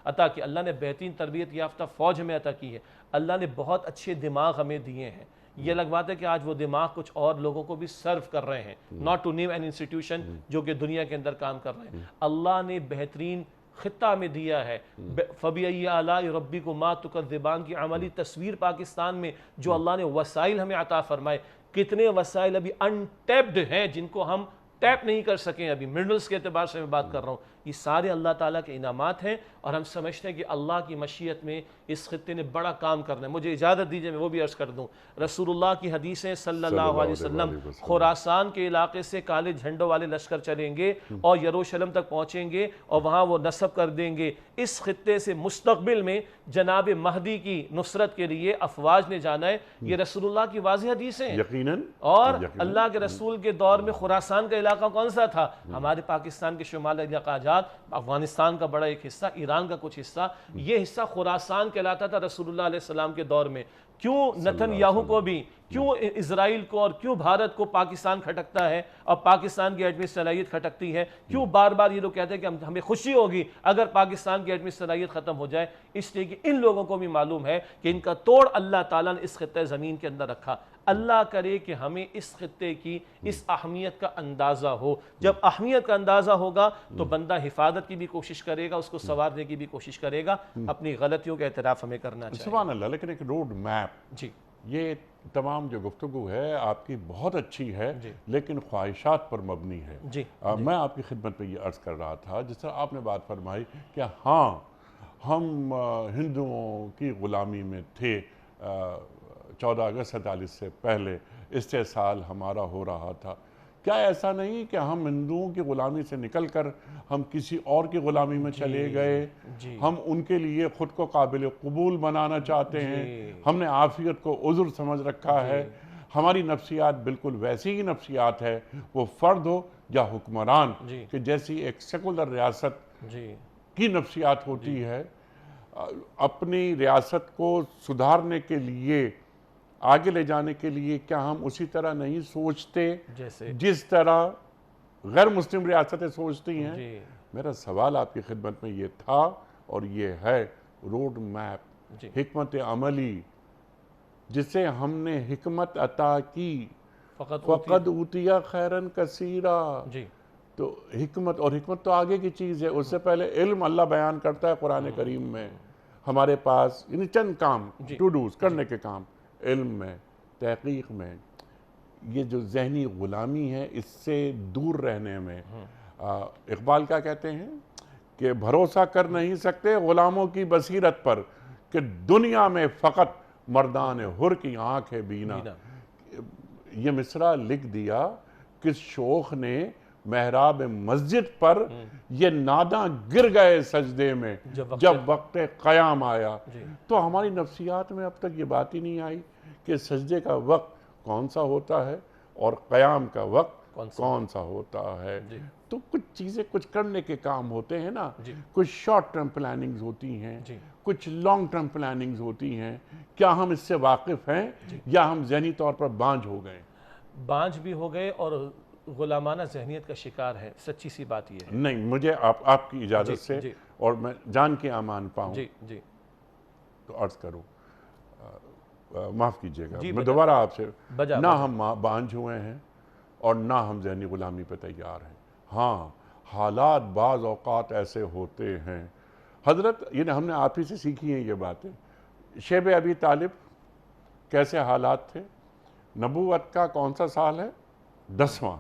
عطا کی، اللہ نے بہترین تربیت یافتہ فوج ہمیں عطا کی ہے، اللہ نے بہت اچھے دماغ ہمیں دیے ہیں۔ یہ الگ بات ہے کہ آج وہ دماغ کچھ اور لوگوں کو بھی سرو کر رہے ہیں، not to name an institution جو کہ دنیا کے اندر کام کر رہے ہیں۔ اللہ نے بہترین خطہ میں دیا ہے، فَبِأَيِّ آلَاءِ رَبِّكُمَا تُكَذِّبَانِ کی عملی تصویر پاکستان میں جو اللہ نے وسائل ہمیں عطا فرمائے، کتنے وسائل ابھی انٹیپڈ ہیں جن کو ہم ٹیپ نہیں کر سکیں، ابھی منرلز کے اعتبار سے میں بات کر رہا ہوں۔ یہ سارے اللہ تعالیٰ کے انعامات ہیں، اور ہم سمجھتے ہیں کہ اللہ کی مشیت میں اس خطے نے بڑا کام کرنا ہے۔ مجھے اجازت دیجئے میں وہ بھی عرض کر دوں، رسول اللہ کی حدیثیں صلی اللہ علیہ وسلم، خراسان کے علاقے سے کالے جھنڈوں والے لشکر چلیں گے اور یروشلم تک پہنچیں گے اور وہاں وہ نصب کر دیں گے اس خطے سے مستقبل میں جناب مہدی کی نصرت کے لیے افواج نے جانا ہے۔ یہ رسول اللہ کی واضح حدیثیں ہیں۔ یقیناً۔ اور اللہ کے رسول کے دور میں خراسان کا علاقہ کون سا تھا؟ ہمارے پاکستان کے شمال علاقہ جات، افغانستان کا بڑا ایک حصہ، ایران کا کچھ حصہ، یہ حصہ خراسان کہلاتا تھا رسول اللہ علیہ السلام کے دور میں۔ کیوں نتن یاہو کو بھی، کیوں اسرائیل کو اور کیوں بھارت کو پاکستان کھٹکتا ہے اور پاکستان کی ایٹمی صلاحیت کھٹکتی ہے؟ کیوں بار بار یہ لوگ کہتے ہیں کہ ہمیں خوشی ہوگی اگر پاکستان کی ایٹمی صلاحیت ختم ہو جائے؟ اس لیے کہ ان لوگوں کو بھی معلوم ہے کہ ان کا توڑ اللہ تعالیٰ نے اس خطے زمین کے اندر رکھا۔ اللہ کرے کہ ہمیں اس خطے کی اس اہمیت کا اندازہ ہو۔ جب اہمیت کا اندازہ ہوگا تو بندہ حفاظت کی بھی کوشش کرے گا، اس کو سنوارنے کی بھی کوشش کرے گا، اپنی غلطیوں کا اعتراف ہمیں کرنا چاہیے۔ سبحان اللہ۔ لیکن ایک روڈ میپ، جی، یہ تمام جو گفتگو ہے آپ کی بہت اچھی ہے، لیکن خواہشات پر مبنی ہے۔ جی، میں آپ کی خدمت میں یہ عرض کر رہا تھا، جس طرح آپ نے بات فرمائی کہ ہاں ہم ہندوؤں کی غلامی میں تھے، 14 اگست 47 سے پہلے استحصال ہمارا ہو رہا تھا۔ کیا ایسا نہیں کہ ہم ہندوؤں کی غلامی سے نکل کر ہم کسی اور کی غلامی میں چلے گئے؟ ہم ان کے لیے خود کو قابل قبول بنانا چاہتے ہیں، ہم نے عافیت کو عذر سمجھ رکھا ہے۔ ہماری نفسیات بالکل ویسی ہی نفسیات ہے، وہ فرد ہو یا حکمران، کہ جیسی ایک سیکولر ریاست کی نفسیات ہوتی ہے۔ اپنی ریاست کو سدھارنے کے لیے، آگے لے جانے کے لیے، کیا ہم اسی طرح نہیں سوچتے جس طرح غیر مسلم ریاستیں سوچتی ہیں؟ میرا سوال آپ کی خدمت میں یہ تھا اور یہ ہے، روڈ میپ، حکمت عملی، جسے ہم نے حکمت عطا کی، فقد اوتیا خیرن کثیرا۔ تو حکمت، اور حکمت تو آگے کی چیز ہے، اس سے پہلے علم اللہ بیان کرتا ہے قرآن کریم میں۔ ہمارے پاس یعنی چند کام، ٹو ڈوز، کرنے کے کام، علم میں، تحقیق میں، یہ جو ذہنی غلامی ہے اس سے دور رہنے میں۔ اقبال کیا کہتے ہیں کہ بھروسہ کر نہیں سکتے غلاموں کی بصیرت پر، کہ دنیا میں فقط مردان حر کی آنکھ ہے بینا۔ یہ مصرع لکھ دیا کس شوخ نے محراب مسجد پر، یہ ناداں گر گئے سجدے میں جب وقت قیام آیا۔ تو ہماری نفسیات میں اب تک یہ بات ہی نہیں آئی کہ سجدے کا وقت کون سا ہوتا ہے اور قیام کا وقت کون سا ہوتا ہے۔ تو کچھ چیزیں کچھ کرنے کے کام ہوتے ہیں نا، کچھ شارٹ ٹرم پلاننگز ہوتی ہیں، کچھ لانگ ٹرم پلاننگز ہوتی ہیں۔ کیا ہم اس سے واقف ہیں یا ہم ذہنی طور پر بانجھ ہو گئے؟ بانجھ بھی ہو گئے اور غلامانہ ذہنیت کا شکار ہے، سچی سی بات یہ ہے۔ نہیں، مجھے آپ کی اجازت سے اور میں جان کے امان پاؤں تو عرض کروں، معاف کیجئے گا، میں دوبارہ آپ سے، نہ ہم بانجھ ہوئے ہیں اور نہ ہم ذہنی غلامی پہ تیار ہیں۔ ہاں، حالات بعض اوقات ایسے ہوتے ہیں حضرت، یعنی ہم نے آپ ہی سے سیکھی ہیں یہ باتیں۔ شیب ابی طالب کیسے حالات تھے؟ نبوت کا کون سا سال ہے؟ 10واں۔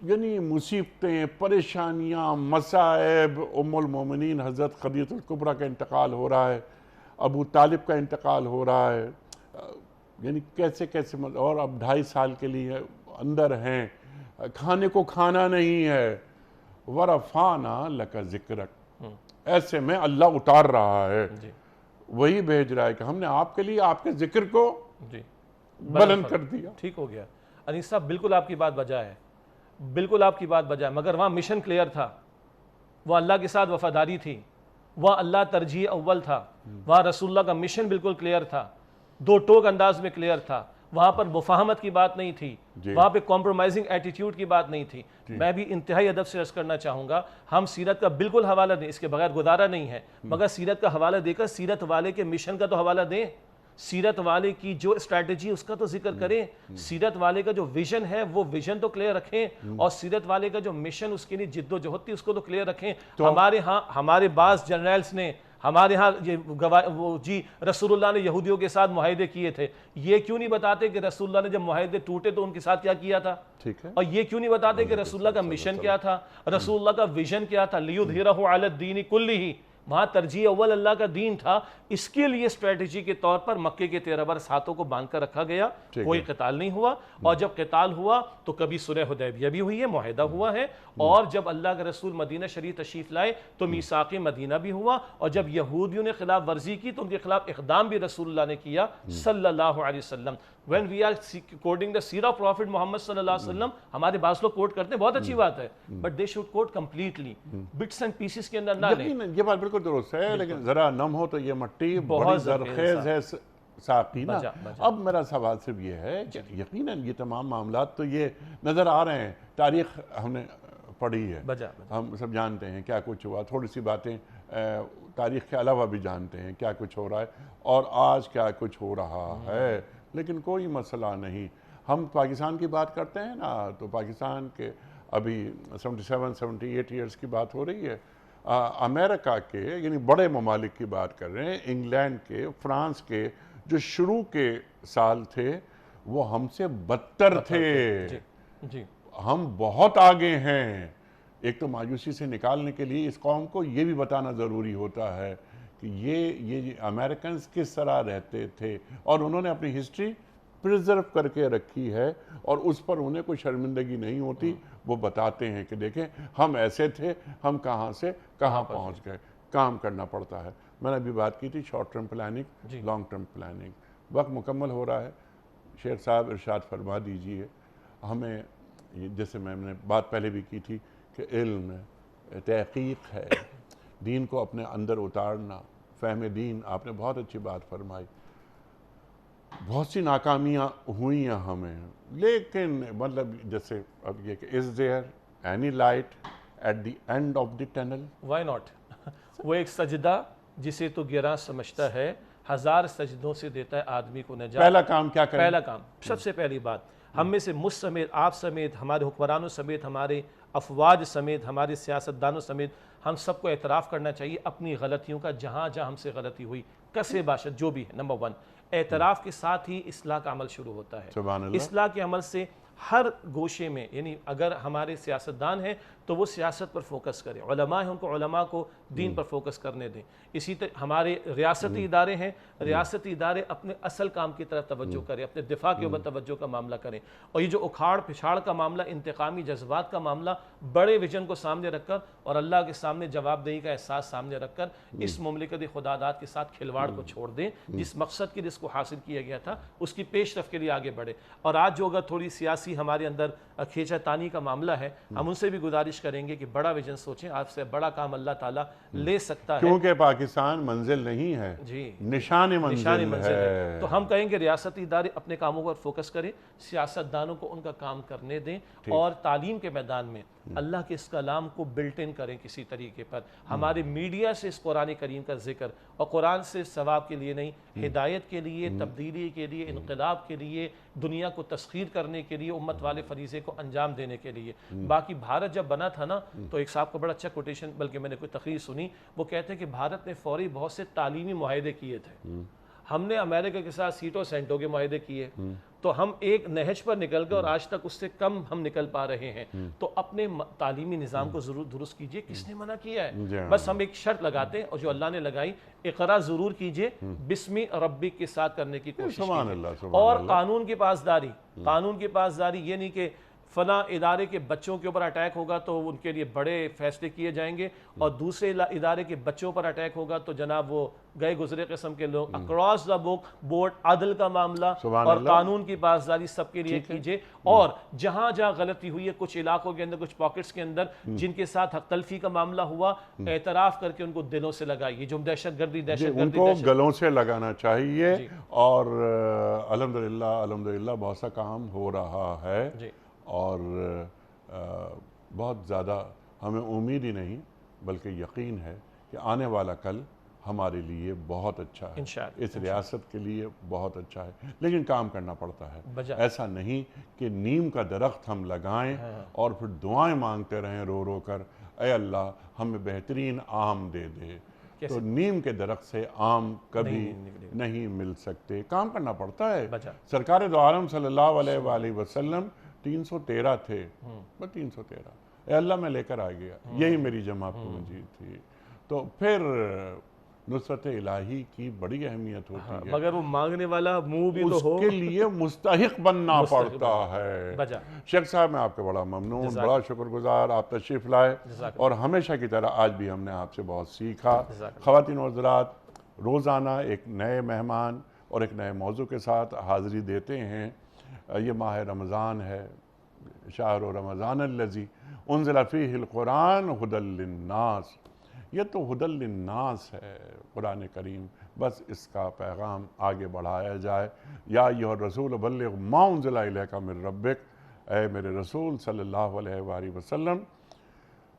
یعنی مصیبتیں، پریشانیاں، مصائب، ام المومنین حضرت خدیجہ الکبریٰ کا انتقال ہو رہا ہے، ابو طالب کا انتقال ہو رہا ہے، یعنی کیسے کیسے، اور اب 2.5 سال کے لیے اندر ہیں، کھانے کو کھانا نہیں ہے۔ وَرَفَعْنَا لَكَ ذِكْرَكَ، ایسے میں اللہ اتار رہا ہے، وہی بھیج رہا ہے کہ ہم نے آپ کے لیے آپ کے ذکر کو بلند کر دیا۔ ٹھیک ہو گیا۔ انیس صاحب بالکل آپ کی بات بجا ہے، بالکل آپ کی بات بجا ہے، مگر وہاں مشن کلیئر تھا، وہ اللہ کے ساتھ وفاداری تھی، وہاں اللہ ترجیح اول تھا، وہاں رسول اللہ کا مشن بالکل کلیئر تھا، دو ٹوک انداز میں کلیئر تھا، وہاں پر مفاہمت کی بات نہیں تھی، وہاں پہ کمپرومائزنگ ایٹیٹیوڈ کی بات نہیں تھی۔ میں بھی انتہائی ادب سے عرض کرنا چاہوں گا، ہم سیرت کا بالکل حوالہ دیں، اس کے بغیر گزارا نہیں ہے، مگر سیرت کا حوالہ دے کر سیرت والے کے مشن کا تو حوالہ دیں، سیرت والے کی جو اسٹریٹجی اس کا تو ذکر کریں، سیرت والے کا جو ویژن ہے وہ ویژن تو کلیئر رکھیں، اور سیرت والے کا جو مشن اس کے لیے جد و جہد تھی اس کو تو کلیئر رکھیں۔ ہمارے ہاں ہمارے بعض جنرلز نے ہمارے ہاں رسول اللہ نے یہودیوں کے ساتھ معاہدے کیے تھے، یہ کیوں نہیں بتاتے کہ رسول اللہ نے جب معاہدے ٹوٹے تو ان کے ساتھ کیا کیا تھا؟ اور یہ کیوں نہیں بتاتے کہ رسول اللہ کا مشن کیا تھا، رسول اللہ کا ویژن کیا تھا؟ لیظہرہ علی الدین کلہ، وہاں ترجیح اول اللہ کا دین تھا، اس کے لیے اسٹریٹجی کے طور پر مکے کے 13 برس ہاتھوں کو باندھ کر رکھا گیا، کوئی قتال نہیں ہوا، اور جب قتال ہوا تو کبھی صلح حدیبیہ بھی ہوئی ہے، معاہدہ ہوا ہے، اور جب اللہ کے رسول مدینہ شریف تشریف لائے تو میثاق مدینہ بھی ہوا، اور جب یہودیوں نے خلاف ورزی کی تو ان کے خلاف اقدام بھی رسول اللہ نے کیا صلی اللہ علیہ وسلم۔ when we are quoting the seerah of Prophet Muhammad صلی اللہ علیہ وسلم، ہمارے بعض لوگ کوٹ کرتے ہیں، بہت اچھی بات ہے، but they should quote completely، bits and pieces کے اندر نہ لیں۔ یہ بات بالکل درست ہے، لیکن ذرا نم ہو تو یہ مٹی بڑی زرخیز ہے ساقی نا۔ اب میرا سوال صرف یہ ہے کہ یقیناً یہ تمام معاملات تو یہ نظر آ رہے ہیں، تاریخ ہم نے پڑھی ہے، ہم سب جانتے ہیں کیا کچھ ہوا، تھوڑی سی باتیں تاریخ کے علاوہ بھی جانتے ہیں کیا کچھ ہو رہا ہے اور آج کیا کچھ ہو رہا ہے، لیکن کوئی مسئلہ نہیں۔ ہم پاکستان کی بات کرتے ہیں نا، تو پاکستان کے ابھی 77-78 ایئرز کی بات ہو رہی ہے، امریکہ کے یعنی بڑے ممالک کی بات کر رہے ہیں، انگلینڈ کے، فرانس کے جو شروع کے سال تھے وہ ہم سے بدتر تھے، ہم بہت آگے ہیں۔ ایک تو مایوسی سے نکالنے کے لیے اس قوم کو یہ بھی بتانا ضروری ہوتا ہے کہ یہ امریکنز کس طرح رہتے تھے، اور انہوں نے اپنی ہسٹری پریزرو کر کے رکھی ہے، اور اس پر انہیں کوئی شرمندگی نہیں ہوتی، وہ بتاتے ہیں کہ دیکھیں ہم ایسے تھے، ہم کہاں سے کہاں پہنچ گئے۔ کام کرنا پڑتا ہے، میں نے ابھی بات کی تھی short term planning, long term planning, وقت مکمل ہو رہا ہے، شیخ صاحب ارشاد فرما دیجئے ہمیں، جیسے میں نے بات پہلے بھی کی تھی کہ علم تحقیق ہے، دین کو اپنے اندر اتارنا، فہم دین، آپ نے بہت اچھی بات فرمائی، بہت سی ناکامیاں ہوئیں ہمیں، لیکن مطلب جیسے اب یہ کہ is there any light at the end of the tunnel؟ Why not؟ وہ ایک سجدہ جسے تو گراں سمجھتا ہے، 1000 سجدوں سے دیتا ہے آدمی کو نجات۔ پہلا کام کیا کریں؟ پہلا کام، سب سے پہلی بات، ہم میں سے مجھ سمیت، آپ سمیت، ہمارے حکمرانوں سمیت، ہمارے افواج سمیت، ہمارے سیاستدانوں سمیت، ہم سب کو اعتراف کرنا چاہیے اپنی غلطیوں کا، جہاں جہاں ہم سے غلطی ہوئی، کسے باشد جو بھی ہے۔ نمبر 1، اعتراف کے ساتھ ہی اصلاح کا عمل شروع ہوتا ہے۔ سبحان اللہ۔ اصلاح کے عمل سے ہر گوشے میں، یعنی اگر ہمارے سیاستدان ہیں تو وہ سیاست پر فوکس کریں، علماء ہیں ان کو علماء کو دین پر فوکس کرنے دیں، اسی طرح ہمارے ریاستی ادارے ہیں، ریاستی ادارے اپنے اصل کام کی طرف توجہ کریں، اپنے دفاع کے اوپر توجہ کا معاملہ کریں، اور یہ جو اکھاڑ پچھاڑ کا معاملہ، انتقامی جذبات کا معاملہ، بڑے ویژن کو سامنے رکھ کر اور اللہ کے سامنے جواب دہی کا احساس سامنے رکھ کر اس مملکت خداداد کے ساتھ کھلواڑ کو چھوڑ دیں، جس مقصد کے جس کو حاصل کیا گیا تھا اس کی پیش رفت کے لیے آگے بڑھے۔ اور آج جو اگر تھوڑی سیاسی ہمارے اندر کھینچا تانی کا معاملہ ہے، ہم ان سے بھی گزارش کریں گے کہ بڑا ویژن سوچیں، آپ سے بڑا کام اللہ تعالیٰ لے سکتا ہے، کیونکہ پاکستان منزل نہیں ہے، نشان منزل ہے۔ تو ہم کہیں گے ریاستی ادارے اپنے کاموں پر فوکس کریں، سیاستدانوں کو ان کا کام کرنے دیں، اور تعلیم کے میدان میں اللہ کے اس کلام کو بلٹ ان کریں کسی طریقے پر، ہمارے میڈیا سے اس قرآن کریم کا ذکر، اور قرآن سے ثواب کے لیے نہیں، ہدایت کے لیے، تبدیلی کے لیے، انقلاب کے لیے، دنیا کو تسخیر کرنے کے لیے، امت والے فریضے کو انجام دینے کے لیے۔ باقی بھارت جب بنا تھا نا، تو ایک صاحب کا بڑا اچھا کوٹیشن، بلکہ میں نے کوئی تقریر سنی، وہ کہتے ہیں کہ بھارت نے فوری بہت سے تعلیمی معاہدے کیے تھے، ہم نے امریکہ کے ساتھ سیٹوں سینٹوں کے معاہدے کیے، تو ہم ایک نہج پر نکل گئے اور آج تک اس سے کم ہم نکل پا رہے ہیں۔ تو اپنے تعلیمی نظام کو ضرور درست کیجئے، کس نے منع کیا ہے؟ بس ہم ایک شرط لگاتے ہیں، اور جو اللہ نے لگائی، اقرا ضرور کیجئے، بسم ربک کے ساتھ کرنے کی کوشش کیجئے، اور قانون کی پاسداری، قانون کی پاسداری یہ نہیں کہ فلاں ادارے کے بچوں کے اوپر اٹیک ہوگا تو ان کے لیے بڑے فیصلے کیے جائیں گے، اور دوسرے ادارے کے بچوں پر اٹیک ہوگا تو جناب وہ گئے گزرے قسم کے لوگ. اکراس دا بورڈ عدل کا معاملہ سبحان اور اللہ. قانون کی پاسداری سب کے لیے کیجئے، اور جہاں جہاں غلطی ہوئی ہے کچھ علاقوں کے اندر، کچھ پاکٹس کے اندر جن کے ساتھ حق تلفی کا معاملہ ہوا، اعتراف کر کے ان کو دلوں سے لگائیے. جو دہشت گردی ان کو گلوں سے لگانا چاہیے. اور الحمدللہ بہت سا کام ہو رہا ہے، اور بہت زیادہ ہمیں امید ہی نہیں بلکہ یقین ہے کہ آنے والا کل ہمارے لیے بہت اچھا ہے، اس ریاست کے لیے بہت اچھا ہے. لیکن کام کرنا پڑتا ہے. ایسا نہیں کہ نیم کا درخت ہم لگائیں اور پھر دعائیں مانگتے رہیں رو رو کر، اے اللہ ہمیں بہترین آم دے دے. تو نیم کے درخت سے آم کبھی نہیں مل سکتے. کام کرنا پڑتا ہے. سرکار دو عالم صلی اللہ علیہ وآلہ وسلم 313 تھے، بس 313. اے اللہ میں لے کر آ گیا، یہی میری جمع پونجی تھی. تو پھر نصرت الہی کی بڑی اہمیت ہوتی ہے، مگر وہ مانگنے والا منہ بھی تو ہو، اس کے لیے مستحق بننا پڑتا ہے. شیخ صاحب میں آپ کے بڑا ممنون، بڑا شکر گزار، آپ تشریف لائے، اور ہمیشہ کی طرح آج بھی ہم نے آپ سے بہت سیکھا. خواتین و حضرات، روزانہ ایک نئے مہمان اور ایک نئے موضوع کے ساتھ حاضری دیتے ہیں. یہ ماہ رمضان ہے، شہر رمضان الذی انزل فیہ القرآن ھدی للناس. یہ تو ھدی للناس ہے قرآن کریم، بس اس کا پیغام آگے بڑھایا جائے. یا ایھا الرسول بلغ ما انزل الیک من ربک. اے میرے رسول صلی اللہ علیہ وآلہ وسلم،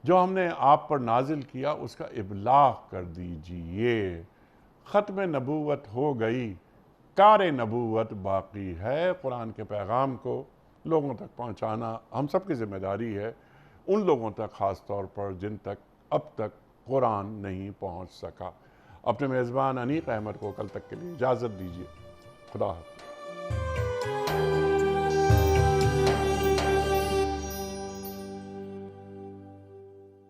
جو ہم نے آپ پر نازل کیا اس کا ابلاغ کر دیجئے. ختم نبوت ہو گئی، کار نبوت باقی ہے. قرآن کے پیغام کو لوگوں تک پہنچانا ہم سب کی ذمہ داری ہے، ان لوگوں تک خاص طور پر جن تک اب تک قرآن نہیں پہنچ سکا. اپنے میزبان انیق احمد کو کل تک کے لیے اجازت دیجیے. خدا حافظ.